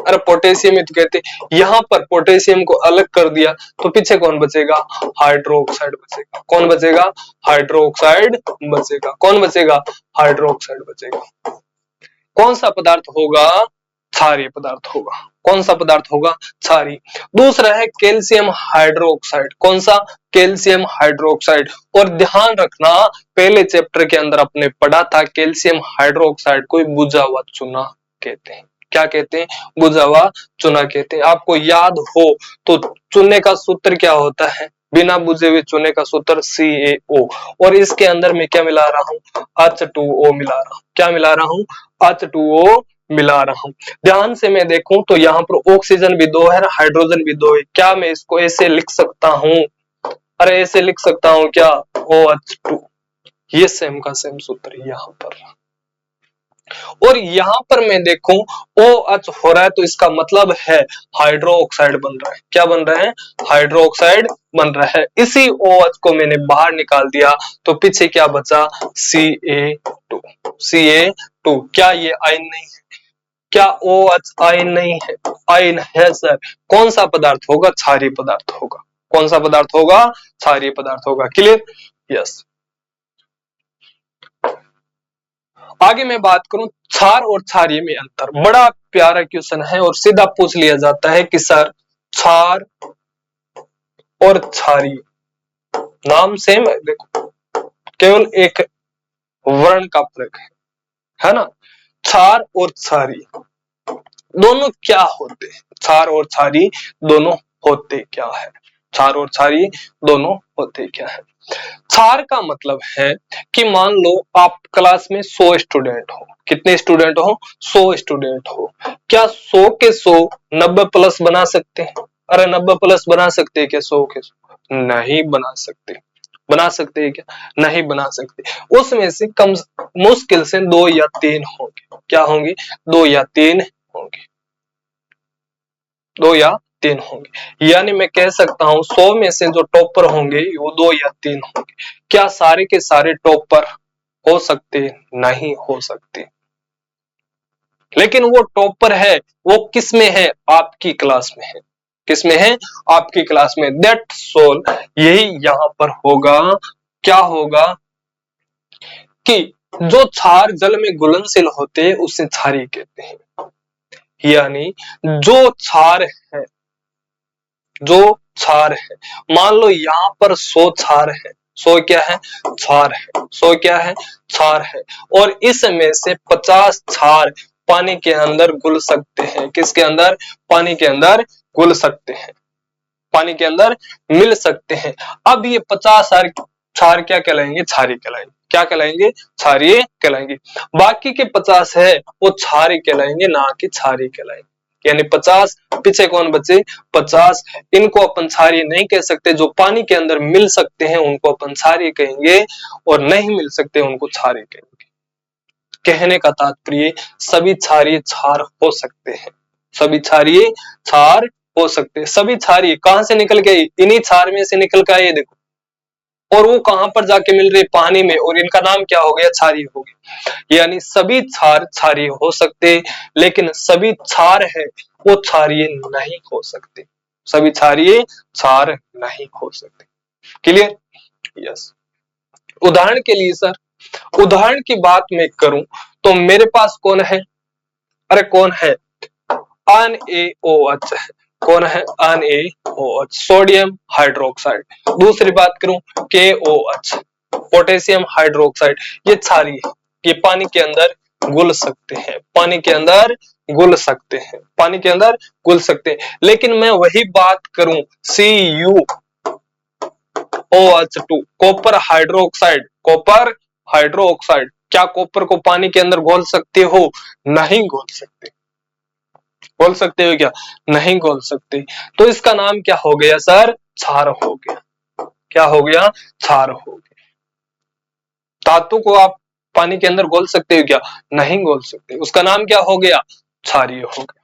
अरे पोटेशियम ही तो कहते हैं। यहाँ पर पोटेशियम को अलग कर दिया तो पीछे कौन बचेगा? हाइड्रोक्साइड बचेगा। कौन बचेगा? हाइड्रोक्साइड बचेगा। कौन बचेगा? हाइड्रोक्साइड बचेगा। कौन सा पदार्थ होगा? क्षारीय पदार्थ होगा। कौन सा पदार्थ होगा? क्षारीय। दूसरा है कैल्शियम हाइड्रोक्साइड। कौन सा? Calcium hydroxide. और ध्यान रखना, पहले चैप्टर के अंदर आपने पढ़ा था कैल्शियम हाइड्रोक्साइड को बुझा हुआ चूना कहते हैं। क्या कहते हैं? बुझा हुआ चूना कहते हैं। आपको याद हो तो चूने का सूत्र क्या होता है? बिना बुझे हुए चूने का सूत्र CaO। और इसके अंदर मैं क्या मिला रहा हूं? H2O मिला रहा हूं। क्या मिला रहा हूं? H2O मिला रहा हूं। ध्यान से मैं देखूं तो यहाँ पर ऑक्सीजन भी दो है, हाइड्रोजन भी दो है। क्या मैं इसको ऐसे लिख सकता हूं? अरे ऐसे लिख सकता हूं क्या? OH2। ये सेम का सेम सूत्र यहाँ पर। और यहाँ पर मैं देखूं OH हो रहा है तो इसका मतलब है हाइड्रो ऑक्साइड बन रहा है। क्या बन रहा है? हाइड्रो ऑक्साइड बन रहा है। इसी OH को मैंने बाहर निकाल दिया तो पीछे क्या बचा? CA2। CA2 क्या ये आयन नहीं है? क्या OH आयन नहीं है? आयन है सर। कौन सा पदार्थ होगा? क्षारीय पदार्थ होगा। कौन सा पदार्थ होगा? क्षारीय पदार्थ होगा। क्लियर? यस। आगे मैं बात करूं क्षार और क्षारीय में अंतर। बड़ा प्यारा क्वेश्चन है और सीधा पूछ लिया जाता है कि सर क्षार और क्षारीय नाम सेम है, देखो केवल एक वर्ण का फर्क है ना? क्षार और क्षारीय दोनों क्या होते हैं? क्षार और क्षारीय दोनों होते क्या है? क्षार और क्षारीय दोनों होते क्या है? क्षार का मतलब है कि मान लो आप क्लास में 100 स्टूडेंट हो। कितने स्टूडेंट हो? 100 स्टूडेंट हो। क्या 100 के 100 90 प्लस बना सकते हैं? अरे 90 प्लस बना सकते हैं क्या 100 के 100? नहीं बना सकते। बना सकते हैं क्या? नहीं बना सकते। उसमें से कम मुश्किल से 2 या 3 होंगे। क्या होंगे? 2 या 3 होंगे। 2 या 3 होंगे। यानी मैं कह सकता हूं 100 में से जो टॉपर होंगे वो 2 या 3 होंगे। क्या सारे के सारे टॉपर हो सकते? नहीं हो सकते। लेकिन वो टॉपर है वो किस में है? आपकी क्लास में है। किस में है? आपकी क्लास में। That's all. यही यहां पर होगा। क्या होगा कि जो क्षार जल में घुलनशील होते हैं उसे क्षारीय कहते हैं। यानी जो क्षार है, जो क्षार है, मान लो यहाँ पर 100 क्षार है। 100 क्या है? क्षार है। 100 क्या है? क्षार है। और इसमें से 50 क्षार पानी के अंदर घुल सकते हैं। किसके अंदर? पानी के अंदर घुल सकते हैं। पानी के अंदर मिल सकते हैं। अब ये 50 क्षार क्या कहलाएंगे? क्षारीय कहलाएंगे। क्या कहलाएंगे? क्षारीय कहलाएंगे। बाकी के 50 है वो क्षारीय कहलाएंगे, ना कि क्षारीय कहलाएंगे। यानी 50 पीछे कौन बचे? 50। इनको अपन क्षारीय नहीं कह सकते। जो पानी के अंदर मिल सकते हैं उनको अपन क्षारीय कहेंगे, और नहीं मिल सकते उनको क्षारीय कहेंगे। कहने का तात्पर्य सभी क्षारीय क्षार हो सकते हैं। सभी क्षारीय क्षार हो सकते। सभी क्षारीय कहां से निकल के, इन्हीं क्षार में से निकल के आए देखो, और वो कहां पर जाके मिल रहे, पानी में, और इनका नाम क्या हो गया, क्षारीय हो गया। यानी सभी क्षार क्षारीय हो सकते, लेकिन सभी क्षार है वो क्षारीय नहीं हो सकते, सभी क्षारीय क्षार नहीं हो सकते। क्लियर? यस। उदाहरण के लिए सर, उदाहरण की बात मैं करूं तो मेरे पास कौन है, अरे कौन है, NaOH है। कौन है, NaOH, सोडियम हाइड्रोक्साइड। दूसरी बात करूं, KOH, पोटेशियम हाइड्रोक्साइड। ये क्षारीय है, ये पानी के अंदर घुल सकते हैं, पानी के अंदर घुल सकते हैं, पानी के अंदर घुल सकते हैं। लेकिन मैं वही बात करूं, CuOH2, copper hydroxide, copper hydroxide, क्या कॉपर को पानी के अंदर घोल सकते हो, नहीं घोल सकते। घोल सकते हो क्या, नहीं घोल सकते। तो इसका नाम क्या हो गया सर, क्षार हो गया। क्या हो गया, क्षार हो गया। धातु को आप पानी के अंदर घोल सकते हो क्या, नहीं घोल सकते, उसका नाम क्या हो गया, क्षारीय हो गया,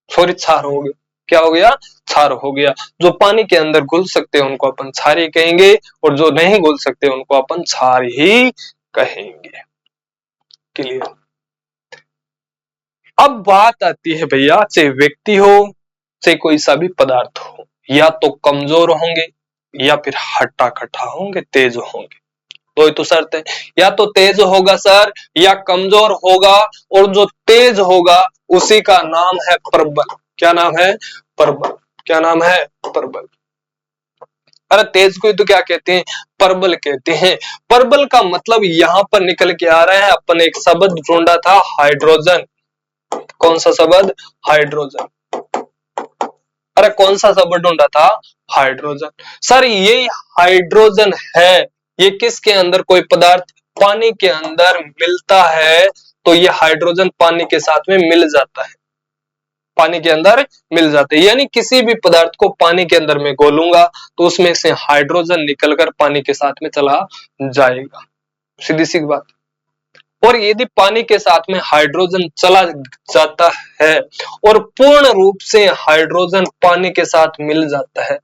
सॉरी क्षार हो गया। क्या हो गया, क्षार हो गया। जो पानी के अंदर घुल सकते हैं उनको अपन क्षारीय कहेंगे, और जो नहीं घुल सकते उनको अपन क्षार ही कहेंगे। क्लियर? अब बात आती है भैया, चाहे व्यक्ति हो चाहे कोई सा भी पदार्थ हो, या तो कमजोर होंगे या फिर हट्टा कट्टा होंगे, तेज होंगे। तो ये तो शर्त है, या तो तेज होगा सर या कमजोर होगा, और जो तेज होगा उसी का नाम है प्रबल। क्या नाम है, प्रबल। क्या नाम है, प्रबल। अरे तेज को ही तो क्या कहते हैं, प्रबल कहते हैं। प्रबल का मतलब यहां पर निकल के आ रहा है, अपन एक शब्द ढूंढा था, हाइड्रोजन। कौन सा शब्द, हाइड्रोजन। अरे कौन सा शब्द ढूंढा था, हाइड्रोजन। सर ये हाइड्रोजन है, ये किसके अंदर, कोई पदार्थ पानी के अंदर मिलता है तो ये हाइड्रोजन पानी के साथ में मिल जाता है, पानी के अंदर मिल जाते हैं। यानी किसी भी पदार्थ को पानी के अंदर में घोलूंगा तो उसमें से हाइड्रोजन निकलकर पानी के साथ में चला जाएगा, सीधी सी बात। और यदि पानी के साथ में हाइड्रोजन चला जाता है और पूर्ण रूप से हाइड्रोजन पानी के साथ मिल जाता है,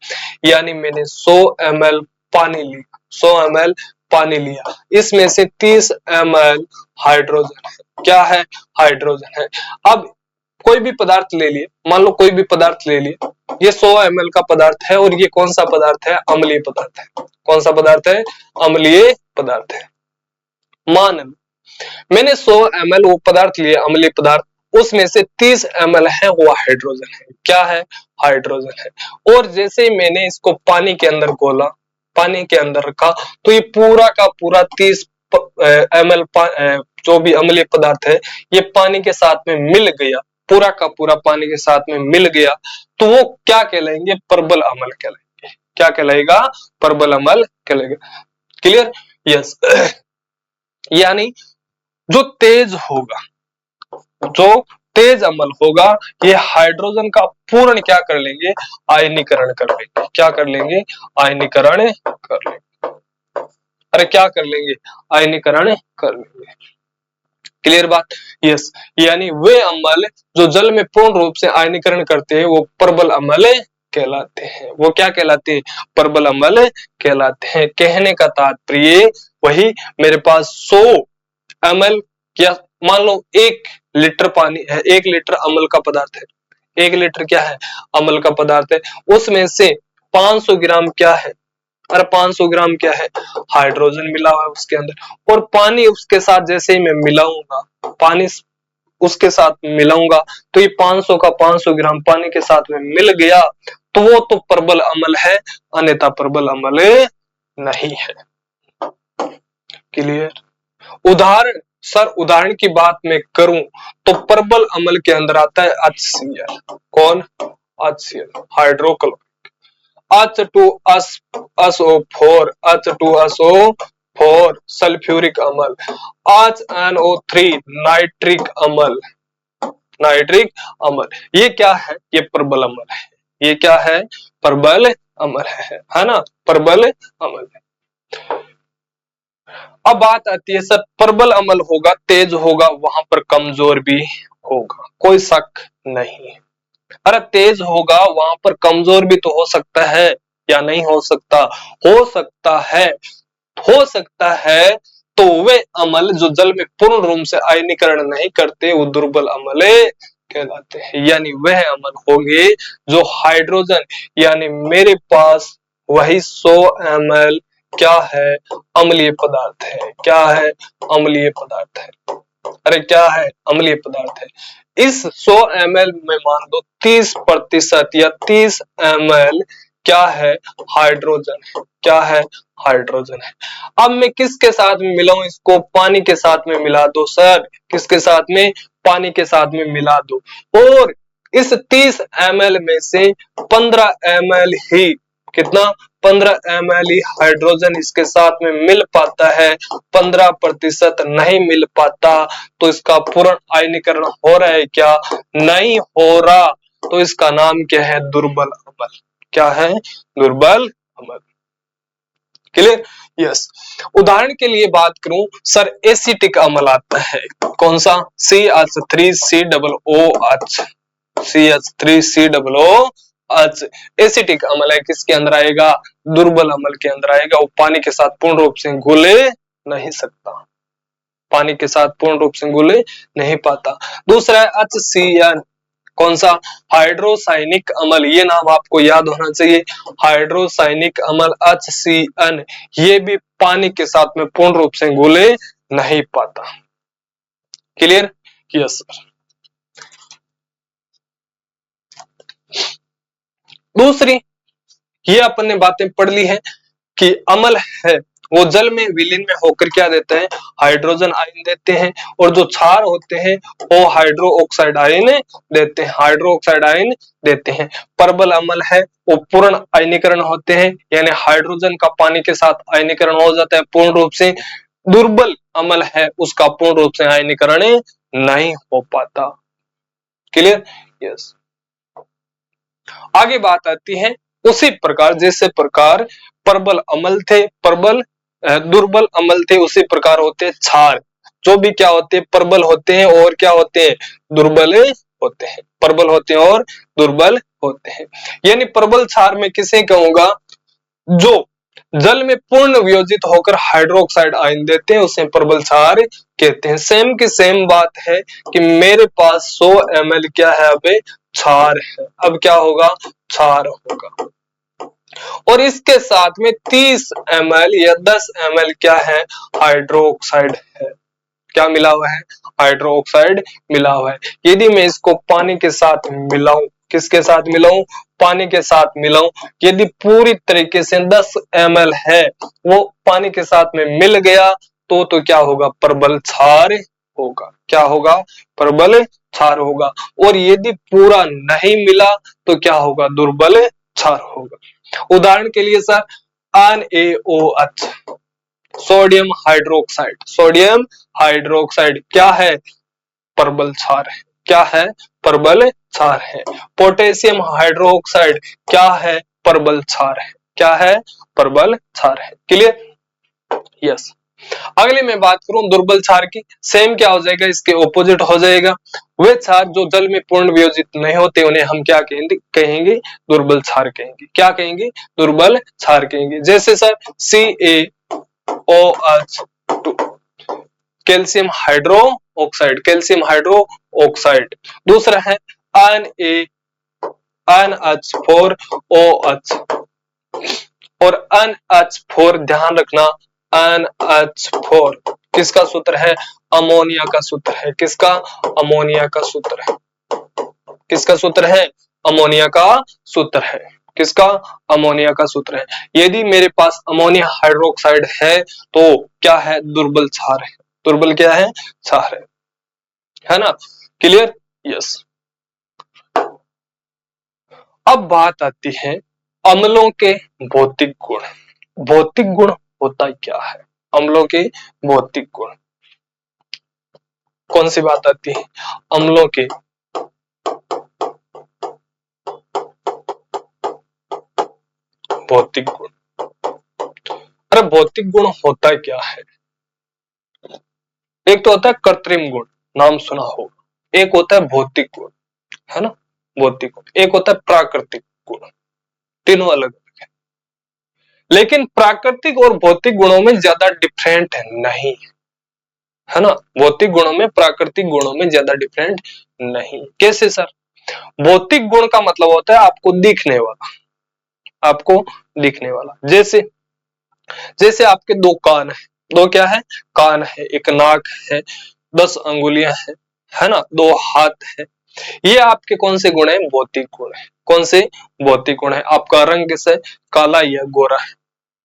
यानी मैंने 100 ml पानी लिया, 100 ml पानी लिया, इसमें से 30 ml हाइड्रोजन है। क्या है, हाइड्रोजन है। अब कोई भी पदार्थ ले लिए, मान लो कोई भी पदार्थ ले लिए, ये 100 ml का पदार्थ है, और ये कौन सा पदार्थ है, अम्लीय पदार्थ है। कौन सा पदार्थ है, अम्लीय पदार्थ है। मान लो मैंने 100 ml वो पदार्थ लिया, अम्लीय पदार्थ, उसमें से 30 ml है वो हाइड्रोजन है। क्या है, हाइड्रोजन है। और जैसे ही मैंने इसको पानी के अंदर घोला, पानी के अंदर रखा, तो ये पूरा का पूरा 30 ml जो भी अम्लीय पदार्थ है ये पानी के साथ में मिल गया, पूरा का पूरा पानी के साथ में मिल गया, तो वो क्या कहलाएंगे, प्रबल अम्ल कहलाएंगे। क्या कहलाएगा, प्रबल अम्ल कहलाएगा। क्लियर? यस। यानी जो तेज होगा, जो तेज अम्ल होगा, ये हाइड्रोजन का पूर्ण क्या कर लेंगे, आयनीकरण कर लेंगे। क्या कर लेंगे, आयनीकरण कर लेंगे। अरे क्या कर लेंगे, आयनीकरण कर लेंगे। क्लियर बात? यस। यानी वे अम्ल जो जल में पूर्ण रूप से आयनीकरण करते हैं वो प्रबल अम्ल कहलाते हैं। वो क्या कहलाते हैं, प्रबल अम्ल कहलाते हैं। कहने का तात्पर्य वही, मेरे पास 100 ml या मान लो 1 लीटर पानी है, 1 लीटर अम्ल का पदार्थ है, 1 लीटर क्या है, अम्ल का पदार्थ है, उसमें से 500 ग्राम क्या है, अरे 500 ग्राम क्या है, हाइड्रोजन मिला हुआ है उसके अंदर। और पानी उसके साथ जैसे ही मैं मिलाऊंगा, पानी उसके साथ मिलाऊंगा, तो ये 500 का 500 ग्राम पानी के साथ में मिल गया, तो वो तो प्रबल अम्ल है, अन्यथा प्रबल अम्ल नहीं है। क्लियर? उदाहरण सर, उदाहरण की बात मैं करूं तो प्रबल अम्ल के अंदर आता है HCl। कौन, HCl, hydrochloric. H2SO4, H2SO4 sulphuric अम्ल, HNO3 नाइट्रिक अम्ल, नाइट्रिक अम्ल। ये क्या है, ये प्रबल अम्ल है। ये क्या है, प्रबल अम्ल है ना, प्रबल अम्ल है। अब बात आती है सर, प्रबल अम्ल होगा, तेज होगा, वहां पर कमजोर भी होगा, कोई शक नहीं है। अरे तेज होगा वहां पर कमजोर भी तो हो सकता है या नहीं हो सकता? हो सकता है। हो सकता है तो वे अमल जो जल में पूर्ण रूप से आयनीकरण नहीं करते वो दुर्बल अमल कहलाते हैं। यानी वह अमल होंगे जो हाइड्रोजन, यानी मेरे पास वही 100 ml क्या है? अम्लीय पदार्थ है। क्या है? अम्लीय पदार्थ है। अरे क्या है? अम्लीय पदार्थ है। इस 100 ml में मान दो 30% या 30 ml क्या है? हाइड्रोजन है। क्या है? हाइड्रोजन है। अब मैं किसके साथ में मिलाऊं इसको? पानी के साथ में मिला दो सर। किसके साथ में? पानी के साथ में मिला दो। और इस 30 ml में से 15 ml ही, कितना? 15 ml ही हाइड्रोजन इसके साथ में मिल पाता है, 15% नहीं मिल पाता। तो इसका पूर्ण आयनीकरण हो रहा है क्या? नहीं हो रहा। तो इसका नाम क्या है? दुर्बल अम्ल। क्या है? दुर्बल अम्ल। क्लियर? यस। उदाहरण के लिए बात करूं सर, एसिटिक अम्ल आता है। कौन सा? CH3COOH। CH3COOH एसिटिक अम्ल है। किसके अंदर आएगा? दुर्बल अम्ल के अंदर आएगा। वो पानी के साथ पूर्ण रूप से घुल नहीं सकता। पानी के साथ पूर्ण रूप से घुल नहीं पाता। दूसरा है HCN। कौन सा? हाइड्रोसाइनिक अम्ल। ये नाम आपको याद होना चाहिए। हाइड्रोसाइनिक अम्ल HCN, ये भी पानी के साथ में पूर्ण रूप से घुल नहीं पाता। क्लियर? Yes sir. दूसरी, ये अपन ने बातें पढ़ ली है कि अम्ल है वो जल में विलीन में होकर क्या देते हैं? हाइड्रोजन आयन देते हैं। और जो क्षार होते हैं वो हाइड्रो ऑक्साइड आयन देते हैं। हाइड्रो ऑक्साइड आयन देते हैं। प्रबल अम्ल है वो पूर्ण आयनीकरण होते हैं, यानी हाइड्रोजन का पानी के साथ आयनीकरण हो जाता है पूर्ण रूप से। दुर्बल अम्ल है उसका पूर्ण रूप से आयनीकरण नहीं हो पाता। क्लियर? यस। आगे बात आती है उसी प्रकार जैसे प्रकार प्रबल अम्ल थे, दुर्बल अम्ल थे, उसी प्रकार होते क्षार। जो भी क्या होते हैं? प्रबल होते हैं और क्या होते हैं? दुर्बल होते हैं। प्रबल होते हैं और दुर्बल होते हैं। यानी प्रबल क्षार में किसे कहूंगा? जो जल में पूर्ण वियोजित होकर हाइड्रोक्साइड आयन देते हैं उसे प्रबल क्षार कहते हैं। सेम की सेम बात है कि मेरे पास 100 ml क्या है? अब क्षार है। अब क्या होगा? क्षार होगा। और इसके साथ में 30 ml या 10 ml क्या है? हाइड्रोक्साइड है। क्या मिला हुआ है? हाइड्रोक्साइड मिला हुआ है। यदि मैं इसको पानी के साथ मिलाऊं, किसके साथ मिलाऊं? पानी के साथ मिलाऊं। यदि पूरी तरीके से 10 ml है वो पानी के साथ में मिल गया तो क्या होगा? प्रबल क्षार होगा। क्या होगा? प्रबल क्षार होगा। और यदि पूरा नहीं मिला तो क्या होगा? दुर्बल क्षार होगा। उदाहरण के लिए sir NaOH, sodium hydroxide. Sodium hydroxide क्या है? प्रबल क्षार है। क्या है? प्रबल क्षार है। पोटेशियम हाइड्रोक्साइड क्या है? प्रबल क्षार है। क्या है? प्रबल क्षार है। क्लियर? यस। अगले मैं बात करूं दुर्बल क्षार की, सेम क्या हो जाएगा? इसके ऑपोजिट हो जाएगा। वे क्षार जो जल में पूर्ण वियोजित नहीं होते उन्हें हम क्या कहेंगे? दुर्बल क्षार कहेंगे। क्या कहेंगे? दुर्बल क्षार कहेंगे। जैसे sir CaOH2, calcium hydro oxide. Calcium hydro oxide. दूसरा है NH4OH। और NH4 ध्यान रखना, NH4 किसका सूत्र है? अमोनिया का सूत्र है। किसका? अमोनिया का सूत्र है। किसका सूत्र है? अमोनिया का सूत्र है। किसका? अमोनिया का सूत्र है। यदि मेरे पास अमोनिया हाइड्रोक्साइड है तो क्या है? दुर्बल क्षार है। दुर्बल क्या है? क्षार है ना? क्लियर? यस। अब बात आती है अम्लों के भौतिक गुण। भौतिक गुण होता क्या है? अम्लों के भौतिक गुण कौन सी बात आती है? अम्लों के भौतिक गुण। अरे भौतिक गुण होता क्या है? एक तो होता है कृत्रिम गुण, नाम सुना होगा। एक होता है भौतिक गुण, है ना? भौतिक गुण, एक होता है प्राकृतिक गुण। तीनों अलग अलग है, लेकिन प्राकृतिक और भौतिक गुणों में ज्यादा डिफरेंट नहीं है ना। भौतिक गुणों में प्राकृतिक गुणों में ज्यादा डिफरेंट नहीं। कैसे सर? भौतिक गुण का मतलब होता है आपको दिखने वाला, आपको दिखने वाला। जैसे जैसे आपके दो कान है, दो क्या है? कान है, एक नाक है, 10 अंगुलियां है ना, दो हाथ है। ये आपके कौन से गुण है? भौतिक गुण है। कौन से? भौतिक गुण है। आपका रंग कैसा है? काला या गोरा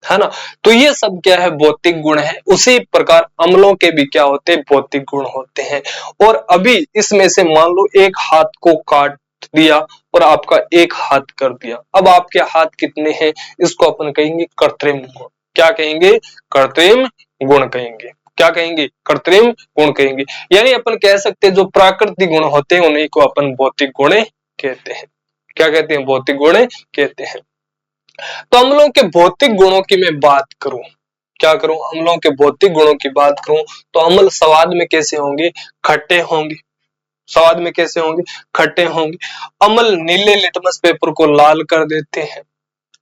है ना। तो ये सब क्या है? भौतिक गुण है। उसी प्रकार अम्लों के भी क्या होते हैं? भौतिक गुण होते हैं। और अभी इसमें से मान लो एक हाथ को काट दिया और आपका एक हाथ कर दिया, अब आपके हाथ कितने हैं? इसको अपन कहेंगे कृत्रिम गुण। क्या कहेंगे? कृत्रिम गुण कहेंगे। क्या कहेंगे? कृत्रिम गुण कहेंगे। यानी अपन कह सकते हैं जो प्राकृतिक गुण होते हैं उन्हीं को अपन भौतिक गुण कहते हैं। क्या कहते हैं? भौतिक गुण कहते हैं। तो अम्लों के भौतिक गुणों की मैं बात करूं, क्या करूं? अम्लों के भौतिक गुणों की बात करूं तो अम्ल स्वाद में कैसे होंगे? खट्टे होंगे। स्वाद में कैसे होंगे? खट्टे होंगे। अम्ल नीले लिटमस पेपर को लाल कर देते हैं,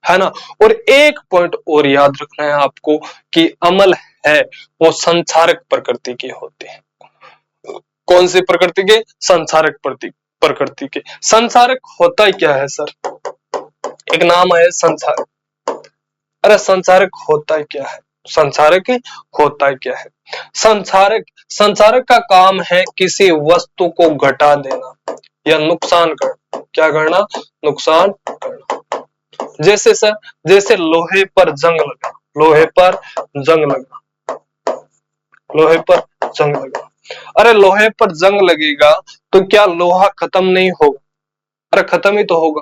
है ना। और एक पॉइंट और याद रखना है आपको कि अम्ल है वो संक्षारक प्रकृति के होते हैं। कौन सी प्रकृति के? संक्षारक प्रकृति के। संक्षारक होता क्या है सर? एक नाम है संक्षारक। अरे संक्षारक होता क्या है? संक्षारक होता क्या है? संक्षारक संक्षारक का काम है किसी वस्तु को घटा देना या नुकसान करना। क्या करना? नुकसान करना। जैसे सर, जैसे लोहे पर जंग लगा, लोहे पर जंग लगा, लोहे पर जंग लगा। अरे लोहे पर जंग लगेगा तो क्या लोहा खत्म नहीं होगा? अरे खत्म ही तो होगा।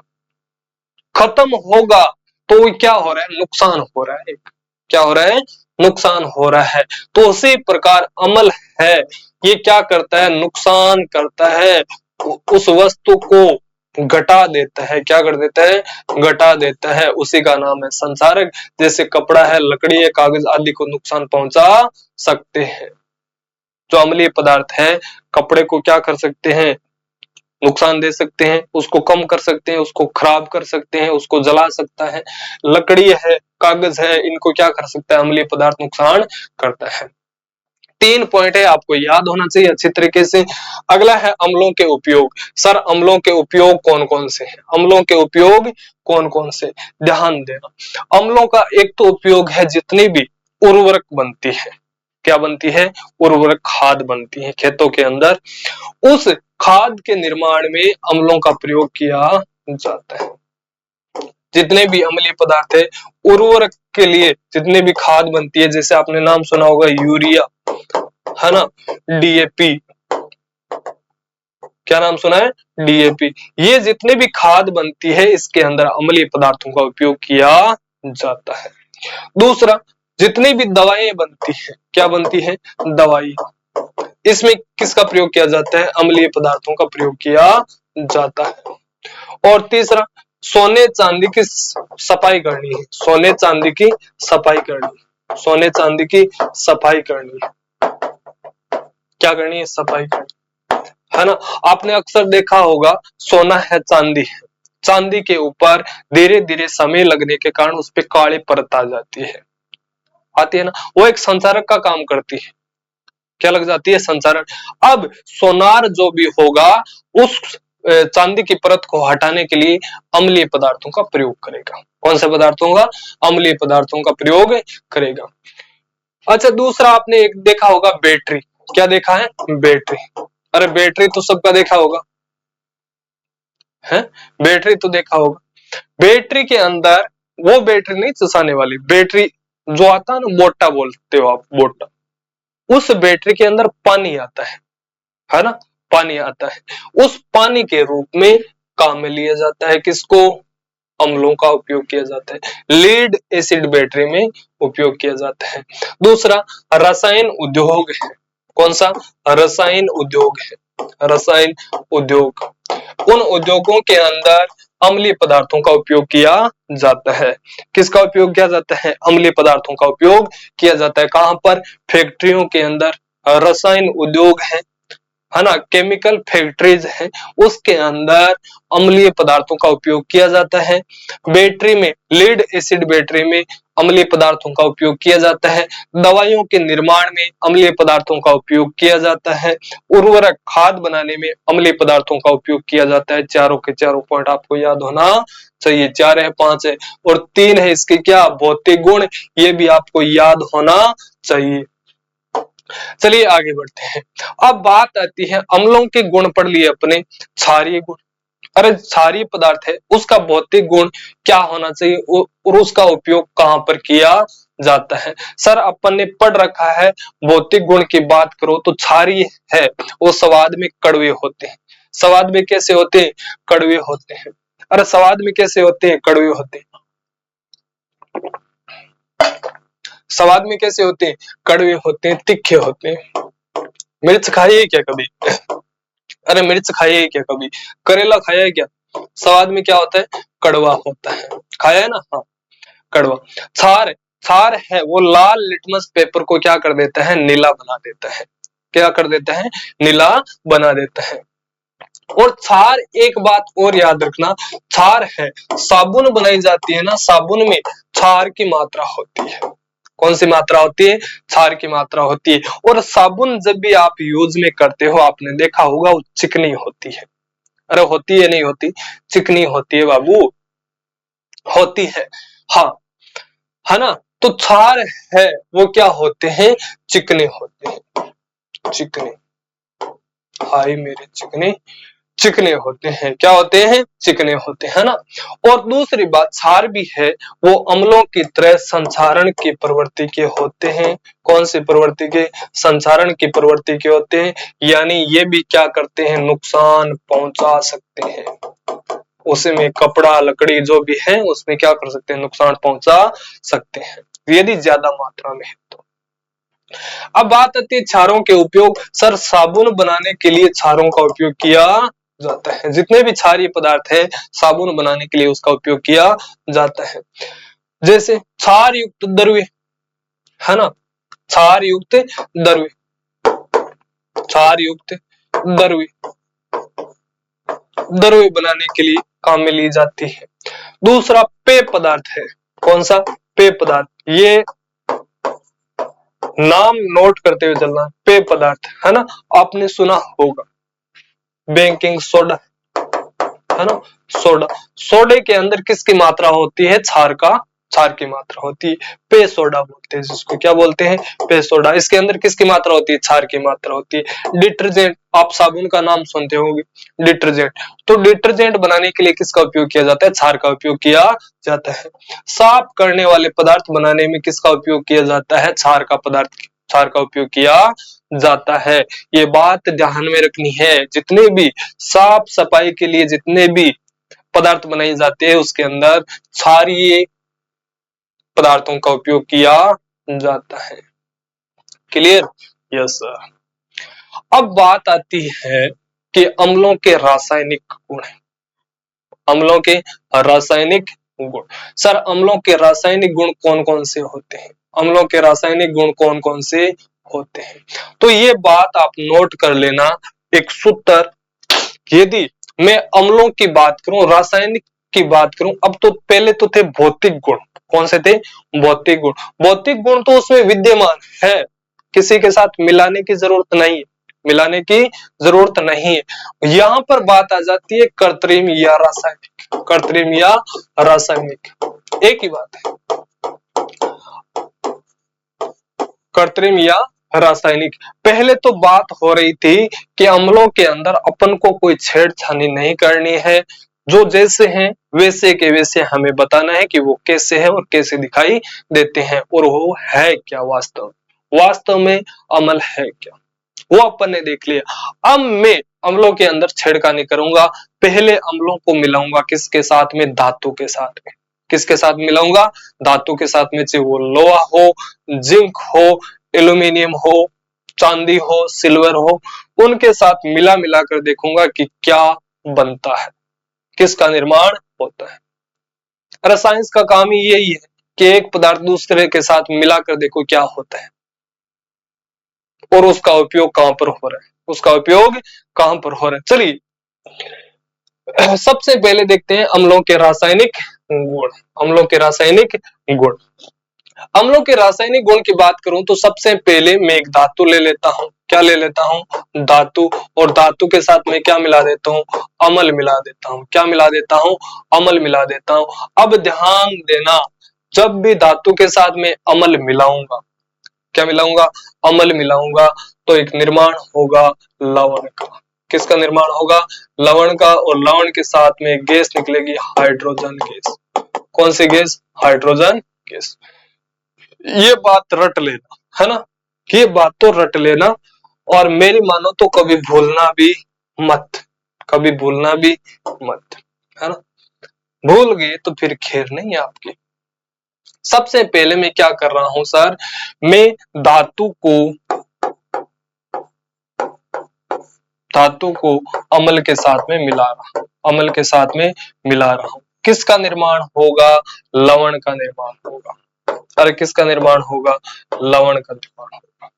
खत्म होगा तो क्या हो रहा है? नुकसान हो रहा है। क्या हो रहा है? नुकसान हो रहा है। तो उसी प्रकार अमल है, ये क्या करता है? नुकसान करता है, उस वस्तु को घटा देता है। क्या कर देता है? घटा देता है। उसी का नाम है संक्षारक। जैसे कपड़ा है, लकड़ी है, कागज आदि को नुकसान पहुंचा सकते हैं। जो अम्लीय पदार्थ है कपड़े को क्या कर सकते हैं? नुकसान दे सकते हैं, उसको कम कर सकते हैं, उसको खराब कर सकते हैं, उसको जला सकता है। लकड़ी है, कागज है, इनको क्या कर सकता है? अम्लीय पदार्थ नुकसान करता है। 3 पॉइंट है, आपको याद होना चाहिए अच्छी तरीके से। अगला है अम्लों के उपयोग। सर अम्लों के उपयोग कौन कौन से हैं? अम्लों के उपयोग कौन कौन से? ध्यान देना। अम्लों का एक तो उपयोग है जितनी भी उर्वरक बनती है, क्या बनती है? उर्वरक खाद बनती है खेतों के अंदर, उस खाद के निर्माण में अम्लों का प्रयोग किया जाता है। जितने भी अम्लीय पदार्थ है उर्वरक के लिए, जितने भी खाद बनती है, जैसे आपने नाम सुना होगा यूरिया, है ना, डीएपी। क्या नाम सुना है? डीएपी। ये जितने भी खाद बनती है इसके अंदर अम्लीय पदार्थों का उपयोग किया जाता है। दूसरा, जितनी भी दवाएं बनती है, क्या बनती है? दवाई, इसमें किसका प्रयोग किया जाता है? अम्लीय पदार्थों का प्रयोग किया जाता है। और तीसरा, सोने चांदी की सफाई करनी है, सोने चांदी की सफाई करनी है, सोने चांदी की सफाई करनी है। क्या करनी है? सफाई करनी है ना। आपने अक्सर देखा होगा सोना है, चांदी है, चांदी के ऊपर धीरे धीरे समय लगने के कारण उस पर काली परत आ जाती है, आती है ना। वो एक संचारक का काम करती है। क्या लग जाती है? संचारक। अब सोनार जो भी होगा उस चांदी की परत को हटाने के लिए अम्लीय पदार्थों का प्रयोग करेगा। कौन से पदार्थों का? अम्लीय पदार्थों का प्रयोग करेगा। अच्छा, दूसरा आपने एक देखा होगा बैटरी। क्या देखा है? बैटरी। अरे बैटरी तो सबका देखा होगा, है? बैटरी तो देखा होगा। बैटरी के अंदर वो बैटरी नहीं चसाने वाली बैटरी जो आता है ना, बोटा बोलते हो आप, बोटा, उस बैटरी के अंदर पानी आता है ना, पानी आता है। उस पानी के रूप में काम में लिया जाता है। किसको? अम्लों का उपयोग किया जाता है। लीड एसिड बैटरी में उपयोग किया जाता है। दूसरा, रसायन उद्योग है। कौन सा? रसायन उद्योग है। रसायन उद्योग, उन उद्योगों के अंदर अम्लीय पदार्थों का उपयोग किया जाता है। किसका उपयोग किया जाता है? अम्लीय पदार्थों का उपयोग किया जाता है। कहां पर? फैक्ट्रियों के अंदर रसायन उद्योग है, है ना, केमिकल फैक्ट्रीज है, उसके अंदर अम्लीय पदार्थों का उपयोग किया जाता है। बैटरी में, लीड एसिड बैटरी में अम्लीय पदार्थों का उपयोग किया जाता है। दवाइयों के निर्माण में अम्लीय पदार्थों का उपयोग किया जाता है। उर्वरक खाद बनाने में अम्लीय पदार्थों का उपयोग किया जाता है। चारों के चारों पॉइंट आपको याद होना चाहिए। 4 है, 5 है और 3 है इसके क्या, भौतिक गुण, ये भी आपको याद होना चाहिए। चलिए आगे बढ़ते हैं। अब बात आती है अम्लों के गुण पढ़ लिए अपने, क्षारीय गुण। अरे क्षारीय पदार्थ है, उसका भौतिक गुण क्या होना चाहिए और उसका उपयोग कहां पर किया जाता है। सर अपन ने पढ़ रखा है, भौतिक गुण की बात करो तो क्षारीय है वो स्वाद में कड़वे होते हैं। स्वाद में कैसे होते हैं, कड़वे होते हैं। अरे स्वाद में कैसे होते हैं, कड़वे होते हैं। स्वाद में कैसे होते हैं, कड़वे होते हैं, तीखे होते हैं। मिर्च खाई है क्या कभी? अरे मिर्च खाई है क्या कभी? करेला खाया है क्या? स्वाद में क्या होता है, कड़वा होता है। खाया है ना? हाँ, कड़वा। क्षार, क्षार है वो लाल लिटमस पेपर को क्या कर देता है, नीला बना देता है। क्या कर देता है, नीला बना देता है। और क्षार, एक बात और याद रखना, क्षार है, साबुन बनाई जाती है ना, साबुन में क्षार की मात्रा होती है। कौन सी मात्रा होती है, क्षार की मात्रा होती है। और साबुन जब भी आप यूज में करते हो, आपने देखा होगा वो चिकनी होती है। अरे होती है, नहीं होती, चिकनी होती है बाबू, होती है। हाँ, है ना। तो क्षार है वो क्या होते हैं, चिकने होते हैं, चिकने। हाय मेरे चिकने, चिकने होते हैं। क्या होते हैं, चिकने होते हैं ना। और दूसरी बात, क्षार भी है वो अम्लों की तरह संक्षारण की प्रवृत्ति के होते हैं। कौन सी प्रवृत्ति के, संक्षारण की प्रवृत्ति के होते हैं। यानी ये भी क्या करते हैं, नुकसान पहुंचा सकते हैं। उसमें कपड़ा लकड़ी जो भी है उसमें क्या कर सकते हैं, नुकसान पहुंचा सकते हैं यदि ज्यादा मात्रा में है तो। अब बात आती है क्षारों के उपयोग। सर साबुन बनाने के लिए क्षारों का उपयोग किया जाता है। जितने भी क्षारीय पदार्थ है साबुन बनाने के लिए उसका उपयोग किया जाता है। जैसे क्षार युक्त द्रव्य, है ना, क्षार युक्त द्रव्य, क्षार युक्त द्रव्य, द्रव्य बनाने के लिए काम में ली जाती है। दूसरा पेय पदार्थ है। कौन सा, पेय पदार्थ। ये नाम नोट करते हुए चलना, पेय पदार्थ, है ना। आपने सुना होगा बेकिंग सोडा, है ना, सोडा। सोडे के अंदर किसकी मात्रा होती है, क्षार का, क्षार की मात्रा होती है। पेय सोडा बोलते हैं जिसको, क्या बोलते हैं, पेय सोडा। इसके अंदर किसकी मात्रा होती है, क्षार की मात्रा होती है। डिटर्जेंट, आप साबुन का नाम सुनते होंगे, डिटर्जेंट। तो डिटर्जेंट बनाने के लिए किसका उपयोग किया जाता है, क्षार का उपयोग किया जाता है। साफ करने वाले पदार्थ बनाने में किसका उपयोग किया जाता है, क्षार का पदार्थ, क्षार का उपयोग किया जाता है। ये बात ध्यान में रखनी है। जितने भी साफ सफाई के लिए जितने भी पदार्थ बनाए जाते हैं उसके अंदर क्षारीय पदार्थों का उपयोग किया जाता है। Clear, yes sir. अब बात आती है कि अम्लों के रासायनिक गुण। अम्लों के रासायनिक गुण। सर अम्लों के रासायनिक गुण कौन कौन से होते हैं, अम्लों के रासायनिक गुण कौन कौन से होते हैं। तो ये बात आप नोट कर लेना, एक सूत्र। यदि मैं अम्लों की बात करूं, रासायनिक की बात करूं, अब तो पहले तो थे भौतिक गुण। कौन से थे, भौतिक गुण। भौतिक गुण तो उसमें विद्यमान है, किसी के साथ मिलाने की जरूरत नहीं है, मिलाने की जरूरत नहीं है। यहां पर बात आ जाती है कृत्रिम या रासायनिक, कृत्रिम या रासायनिक एक ही बात है, कृत्रिम या रासायनिक। पहले तो बात हो रही थी कि अम्लों के अंदर अपन को कोई छेड़छानी नहीं करनी है, जो जैसे हैं वैसे के वैसे हमें बताना है कि वो कैसे है और कैसे दिखाई देते हैं और वो है क्या, वास्तव वास्तव में अमल है क्या, वो अपन ने देख लिया। अब मैं अम्लों के अंदर छेड़खानी करूंगा। पहले अम्लों को मिलाऊंगा किसके साथ में, धातु के साथ में। किसके साथ मिलाऊंगा, धातु के साथ में, चाहे वो लोहा हो, जिंक हो, एल्यूमिनियम हो, चांदी हो, सिल्वर हो, उनके साथ मिला मिला कर देखूंगा कि क्या बनता है, किसका निर्माण होता है। रसायन का काम ही यही है कि एक पदार्थ दूसरे के साथ मिलाकर देखो क्या होता है और उसका उपयोग कहां पर हो रहा है। उसका उपयोग कहां पर हो रहा है। चलिए सबसे पहले देखते हैं अम्लों के रासायनिक गुण। अम्लों के रासायनिक गुण, अम्लों के रासायनिक गुण की बात करूं तो सबसे पहले मैं एक धातु ले लेता हूं। क्या ले लेता हूं? धातु। और धातु के साथ में क्या मिला देता हूं? अम्ल मिला देता हूं। क्या मिला देता हूं? अम्ल मिला देता हूं। अब ध्यान देना, जब भी धातु के साथ में अम्ल मिलाऊंगा, क्या मिलाऊंगा? अम्ल मिलाऊंगा, तो एक निर्माण होगा लवण का। किसका निर्माण होगा? लवण का। और लवण के साथ में गैस निकलेगी हाइड्रोजन गैस। कौन सी गैस? Hydrogen gas. ये बात रट लेना, है ना, ये बात तो रट लेना। और मेरी मानो तो कभी भूलना भी मत, कभी भूलना भी मत, है ना। भूल गए तो फिर खैर नहीं है आपकी। सबसे पहले मैं क्या कर रहा हूं सर, मैं धातु को अम्ल के साथ में मिला रहा हूं, अम्ल के साथ में मिला रहा हूं। किसका निर्माण होगा? लवण का निर्माण होगा। अरे किसका निर्माण होगा? लवण का निर्माण होगा।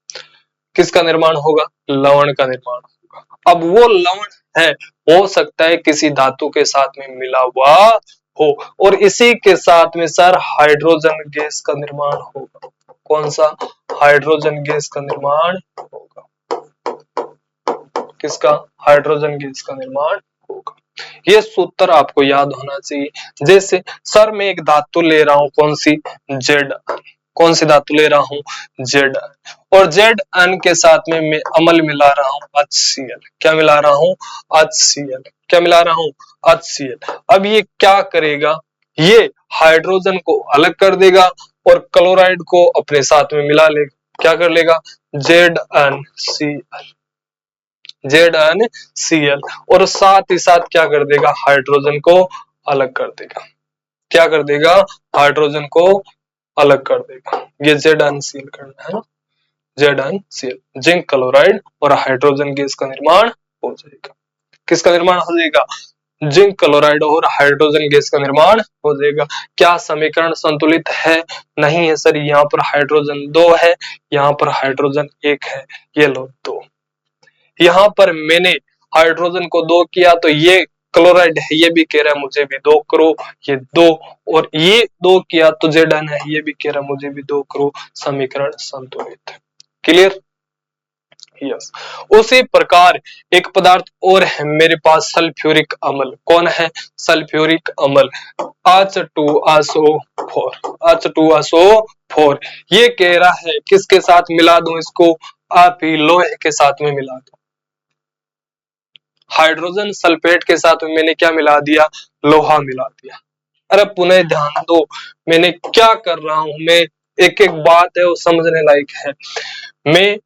किसका निर्माण होगा? लवण का निर्माण होगा। अब वो लवण है, हो सकता है किसी धातु के साथ में मिला हुआ हो, और इसी के साथ में सर हाइड्रोजन गैस का निर्माण होगा। कौन सा? हाइड्रोजन गैस का निर्माण होगा। किसका? हाइड्रोजन गैस का निर्माण होगा। ये सूत्र आपको याद होना चाहिए। जैसे सर मैं एक धातु ले रहा हूं, कौन सी? जेड। कौन सी धातु ले रहा हूं? जेड। और जेड एन के साथ में मैं अम्ल मिला रहा हूं HCl। क्या मिला रहा हूं? HCl। क्या मिला रहा हूं? HCl। अब ये क्या करेगा? ये हाइड्रोजन को अलग कर देगा और क्लोराइड को अपने साथ में मिला लेगा। क्या कर लेगा? ZnCl। ZnCl। और साथ ही साथ क्या कर देगा? हाइड्रोजन को अलग कर देगा। क्या कर देगा? हाइड्रोजन को अलग कर देगा। ये ZnCl करना है ना, ZnCl। जिंक क्लोराइड और हाइड्रोजन गैस का निर्माण हो जाएगा। किसका निर्माण हो जाएगा? जिंक क्लोराइड और हाइड्रोजन गैस का निर्माण हो जाएगा। क्या समीकरण संतुलित है? नहीं है सर, यहाँ पर हाइड्रोजन 2 है, यहाँ पर हाइड्रोजन 1 है। ये लो 2। यहाँ पर मैंने हाइड्रोजन को 2 किया तो ये क्लोराइड है, ये भी कह रहा है मुझे भी 2 करो, ये 2। और ये 2 किया तो Zn है, ये भी कह रहा है मुझे भी 2 करो। समीकरण संतुलित है। क्लियर? यस। उसी प्रकार एक पदार्थ और है मेरे पास, सल्फ्यूरिक अम्ल। कौन है? सल्फ्यूरिक अम्ल। H2SO4। H2SO4। ये कह रहा है किसके साथ मिला दूं इसको? आप ही लोहे के साथ में मिला दो। हाइड्रोजन सल्फेट के साथ में मैंने क्या मिला दिया? लोहा मिला दिया। अरे पुनः ध्यान दो, मैंने क्या कर रहा हूं मैं, एक एक बात है वो समझने लायक है। मैं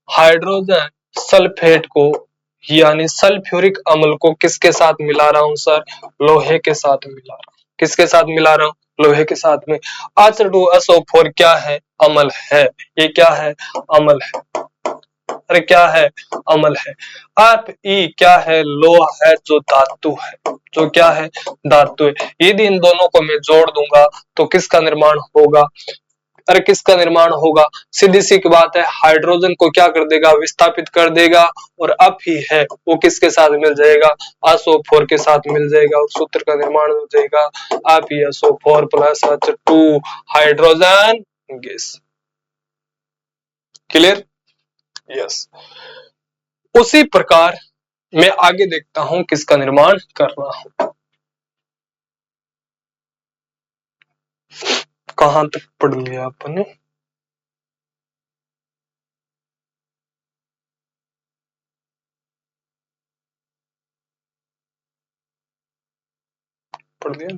हाइड्रोजन सल्फेट को यानी सल्फ्यूरिक अम्ल को किसके साथ मिला रहा हूं सर? लोहे के साथ मिला रहा हूं। किसके साथ मिला रहा हूं? लोहे के साथ में। H2SO4 क्या है? अम्ल है। ये क्या है? अम्ल है। अरे क्या है? अम्ल है। आप ई क्या है? लोहा है, जो धातु है। जो क्या है? धातु है। यदि इन दोनों को मैं जोड़ दूंगा तो किसका निर्माण होगा? अरे किसका निर्माण होगा? सीधी सी बात है, हाइड्रोजन को क्या कर देगा? विस्थापित कर देगा। और अब ही है वो किसके साथ मिल जाएगा? SO4 के साथ मिल जाएगा और सूत्र का निर्माण हो जाएगा। अब ही SO4 plus H2 hydrogen gas. Clear? Yes. उसी प्रकार मैं आगे देखता हूं किसका निर्माण कर रहा हूं। कहां तक पढ़ लिया आपने? पढ़ लिया?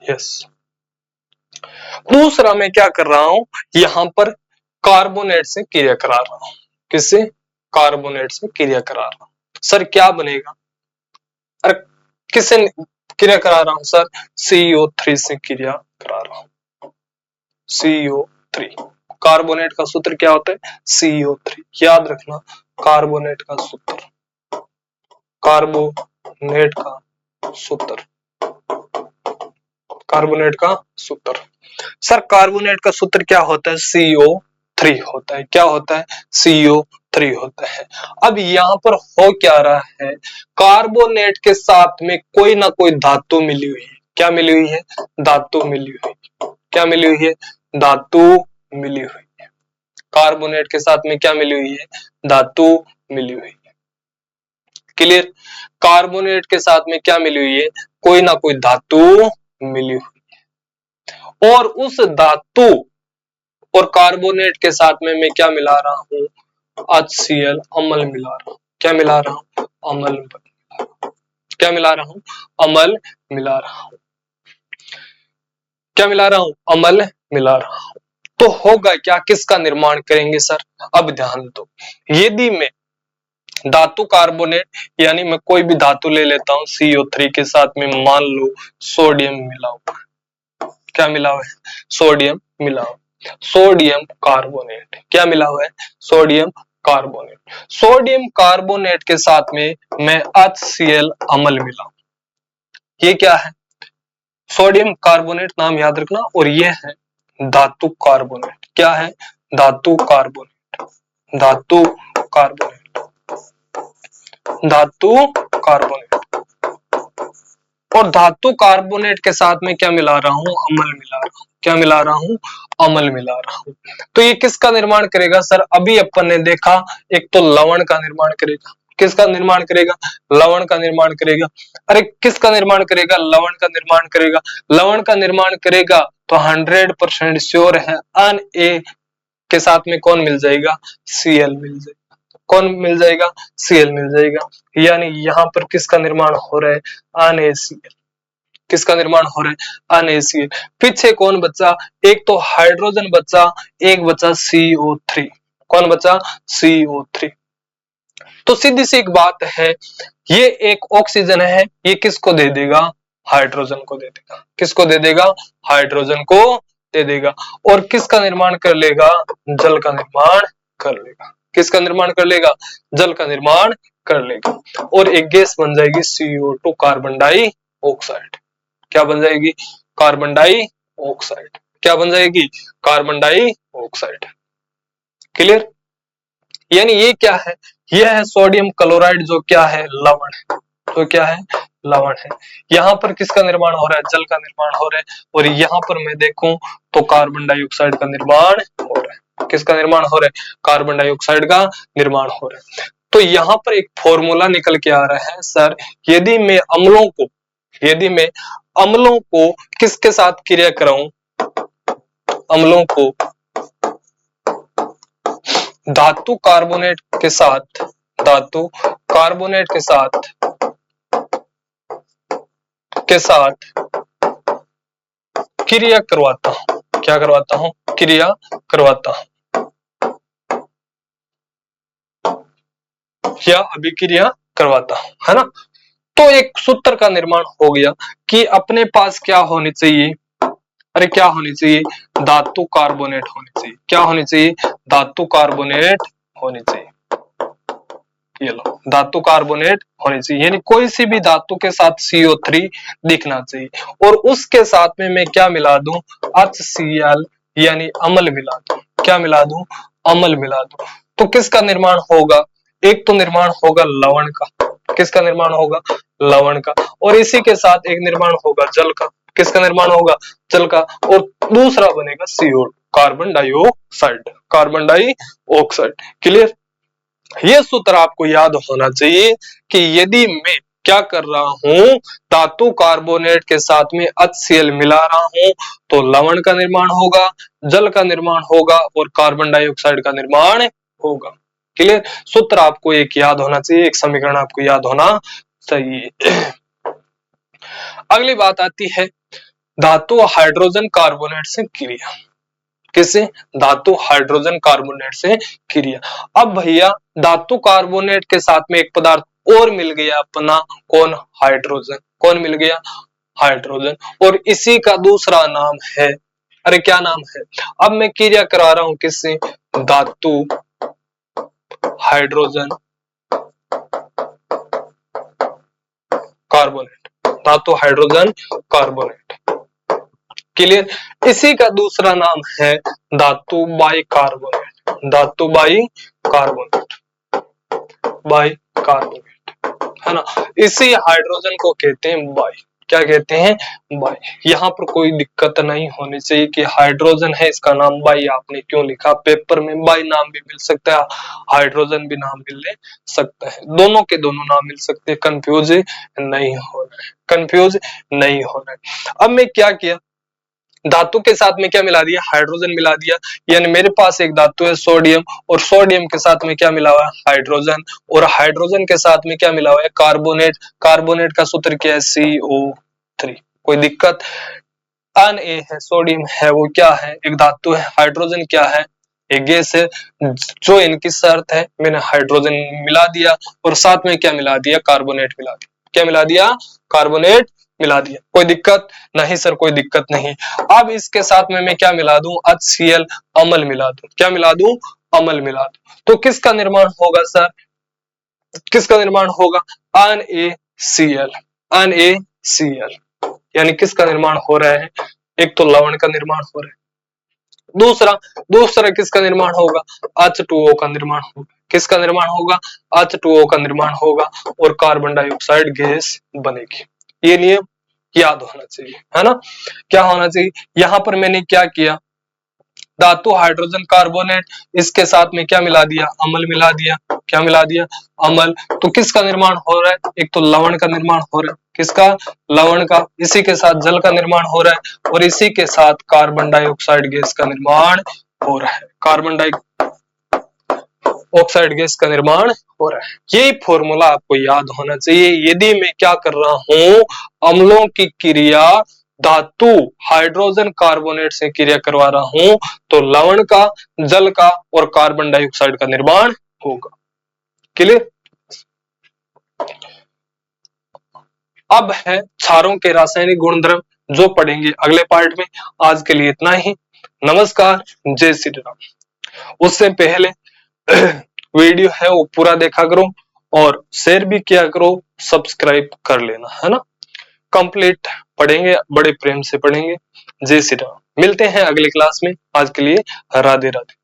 यस। दूसरा मैं क्या कर रहा हूं, यहां पर कार्बोनेट से क्रिया करा रहा हूं। किससे? कार्बोनेट से क्रिया करा रहा हूं। सर क्या बनेगा? अरे किससे क्रिया करा रहा हूं सर? CO3 से क्रिया करा रहा हूं। CO3 कार्बोनेट का सूत्र क्या होता है? CO3। याद रखना, कार्बोनेट का सूत्र, कार्बोनेट का सूत्र, कार्बोनेट का सूत्र। सर कार्बोनेट का सूत्र क्या होता है? CO3 होता है। क्या होता है? CO3 होता है। अब यहाँ पर हो क्या रहा है, कार्बोनेट के साथ में कोई ना कोई धातु मिली हुई है। क्या मिली हुई है? धातु मिली हुई है। क्या मिली हुई है? धातु मिली हुई है। कार्बोनेट के साथ में क्या मिली हुई है? धातु मिली हुई है। क्लियर? कार्बोनेट के साथ में क्या मिली हुई है? कोई ना कोई धातु मिली हुई है। और उस धातु और कार्बोनेट के साथ में मैं क्या मिला रहा हूं? HCl, अम्ल मिला रहा हूं। क्या मिला रहा हूं? अम्ल। क्या मिला रहा हूं? अम्ल मिला रहा हूं। क्या मिला रहा हूं? अम्ल मिला रहा हूं। तो होगा क्या, किसका निर्माण करेंगे सर? अब ध्यान दो, यदि मैं धातु कार्बोनेट यानी मैं कोई भी धातु ले लेता हूं, CO3 के साथ में मान लो सोडियम मिला हुआ। क्या मिला हुआ है? सोडियम मिला हुआ। सोडियम कार्बोनेट क्या मिला हुआ है? Sodium carbonate. सोडियम कार्बोनेट के साथ में मैं HCl अम्ल मिला। ये क्या है? सोडियम कार्बोनेट नाम याद रखना, और ये है धातु कार्बोनेट। क्या है? धातु कार्बोनेट। धातु कार्बोनेट, धातु कार्बोनेट। और धातु कार्बोनेट के साथ में क्या मिला रहा हूं? अम्ल मिला रहा हूं। क्या मिला रहा हूं? अम्ल मिला रहा हूं। तो ये किसका निर्माण करेगा सर? अभी अपन ने देखा, एक तो लवण का निर्माण करेगा। किसका निर्माण करेगा? लवण का निर्माण करेगा। अरे किसका निर्माण करेगा? लवण का निर्माण करेगा। लवण का निर्माण करेगा तो 100% श्योर है अन ए के साथ में कौन मिल जाएगा? Cl मिल जाएगा। कौन मिल जाएगा? Cl मिल जाएगा। यानी यहाँ पर किसका निर्माण हो रहा है? NaCl। किसका निर्माण हो रहा है? NaCl। पीछे कौन बचा? एक तो हाइड्रोजन बचा, एक बचा CO3। कौन बचा? CO3। तो सीधी सी एक बात है, ये एक ऑक्सीजन है, ये किसको दे देगा? हाइड्रोजन को दे देगा। किसको दे देगा? हाइड्रोजन को दे देगा। और किसका निर्माण कर लेगा? जल का निर्माण कर लेगा। किसका निर्माण कर लेगा? जल का निर्माण कर लेगा। और एक गैस बन जाएगी CO2, कार्बन डाई ऑक्साइड। क्या बन जाएगी? Carbon dioxide. क्या बन जाएगी? Carbon dioxide. क्लियर? यानी ये क्या है? यह है सोडियम क्लोराइड, जो क्या है? लवण है। तो क्या है? लवण है। यहाँ पर किसका निर्माण हो रहा है? जल का निर्माण हो रहा है। और यहाँ पर मैं देखूं तो कार्बन डाइऑक्साइड का निर्माण हो रहा है। किसका निर्माण हो रहा है? कार्बन डाइऑक्साइड का निर्माण हो रहा है। तो यहाँ पर एक फॉर्मूला निकल के आ रहा है सर, यदि मैं अम्लों को किसके साथ क्रिया कराऊं? अम्लों को धातु कार्बोनेट के साथ, धातु कार्बोनेट के साथ क्रिया करवाता हूं। क्या करवाता हूं? क्रिया करवाता हूं या अभिक्रिया करवाता हूं, है ना? तो एक सूत्र का निर्माण हो गया कि अपने पास क्या होनी चाहिए? अरे क्या होनी चाहिए? धातु कार्बोनेट होनी चाहिए। क्या होनी चाहिए? धातु कार्बोनेट होनी चाहिए। ये लो, धातु कार्बोनेट होनी चाहिए, यानी कोई सी भी धातु के साथ CO3 दिखना चाहिए। और उसके साथ में मैं क्या मिला दूं? HCl, यानी अम्ल मिला दूं। क्या मिला दूं? अम्ल मिला दूं। तो किसका निर्माण होगा? एक तो निर्माण होगा लवण का। किसका निर्माण होगा? लवण का। और इसी के साथ एक निर्माण होगा जल का। किसका निर्माण होगा? जल का। और दूसरा बनेगा CO2, carbon dioxide. Carbon dioxide. Clear? ये सूत्र आपको याद होना चाहिए कि यदि मैं क्या कर रहा हूं, धातु कार्बोनेट के साथ में HCl मिला रहा हूं, तो लवण का निर्माण होगा, जल का निर्माण होगा और कार्बन डाइऑक्साइड का निर्माण होगा। क्लियर? सूत्र आपको एक याद होना चाहिए, एक समीकरण आपको याद होना चाहिए। अगली बात आती है धातु हाइड्रोजन कार्बोनेट से क्रिया। किससे? धातु हाइड्रोजन कार्बोनेट से क्रिया। अब भैया धातु कार्बोनेट के साथ में एक पदार्थ और मिल गया अपना, कौन? हाइड्रोजन। कौन मिल गया? हाइड्रोजन। और इसी का दूसरा नाम है अरे क्या नाम है। अब मैं क्रिया करा रहा हूं किससे, धातु हाइड्रोजन कार्बोनेट, धातु हाइड्रोजन कार्बोनेट। क्लियर। इसी का दूसरा नाम है धातु बाई कार्बोनेट, धातु बाई कार्बोनेट, बाई कार्बोनेट, है ना। इसी हाइड्रोजन को कहते हैं बाई, क्या कहते हैं, बाई। यहाँ पर कोई दिक्कत नहीं होनी चाहिए कि हाइड्रोजन है इसका नाम बाई आपने क्यों लिखा, पेपर में बाई नाम भी मिल सकता है, हाइड्रोजन भी नाम मिल सकता है, दोनों के दोनों नाम मिल सकते हैं, कंफ्यूज नहीं होना है, कंफ्यूज नहीं होना है। अब मैं क्या किया, धातु के साथ में क्या मिला दिया, हाइड्रोजन मिला दिया, यानी मेरे पास एक धातु है सोडियम, और सोडियम के साथ में क्या मिला हुआ है, हाइड्रोजन, और हाइड्रोजन के साथ में क्या मिला हुआ है, कार्बोनेट। कार्बोनेट का सूत्र क्या है, CO3। कोई दिक्कत, Na है, सोडियम है, वो क्या है, एक धातु है, हाइड्रोजन क्या है, एक गैस है। जो इनकी शर्त है, मैंने हाइड्रोजन मिला दिया और साथ में क्या मिला दिया, कार्बोनेट मिला दिया। क्या मिला दिया, कार्बोनेट मिला दिया। कोई दिक्कत नहीं सर, कोई दिक्कत नहीं। अब इसके साथ में मैं क्या मिला दूं, HCl अम्ल मिला दूं। क्या मिला दूं, अम्ल मिला दूं। तो किसका निर्माण होगा सर, किसका निर्माण होगा, NaCl, NaCl, यानी किसका निर्माण हो रहा है, एक तो लवण का निर्माण हो रहा है, दूसरा किसका निर्माण होगा, H2O का निर्माण होगा। किसका निर्माण होगा, H2O का निर्माण होगा, और कार्बन डाइऑक्साइड गैस बनेगी। ये नियम याद होना चाहिए, है ना। क्या होना चाहिए, यहां पर मैंने क्या किया, धातु हाइड्रोजन कार्बोनेट, इसके साथ में क्या मिला दिया, अम्ल मिला दिया। क्या मिला दिया, अम्ल। तो किसका निर्माण हो रहा है, एक तो लवण का निर्माण हो रहा है, किसका, लवण का, इसी के साथ जल का निर्माण हो रहा है, और इसी के साथ कार्बन डाइऑक्साइड गैस का निर्माण हो रहा है, कार्बन डाइऑक्साइड गैस का निर्माण हो रहा है। यही फॉर्मूला आपको याद होना चाहिए। यदि मैं क्या कर रहा हूं, अम्लों की क्रिया धातु हाइड्रोजन कार्बोनेट से क्रिया करवा रहा हूं, तो लवण का, जल का और कार्बन डाइऑक्साइड का निर्माण होगा। क्लियर। अब है क्षारों के रासायनिक गुणधर्म, जो पढ़ेंगे अगले पार्ट में। आज के लिए इतना ही। नमस्कार, जय श्री राम। उससे पहले वीडियो है वो पूरा देखा करो और शेयर भी किया करो, सब्सक्राइब कर लेना, है ना। कंप्लीट पढ़ेंगे, बड़े प्रेम से पढ़ेंगे। जय श्री राम। मिलते हैं अगली क्लास में। आज के लिए राधे राधे।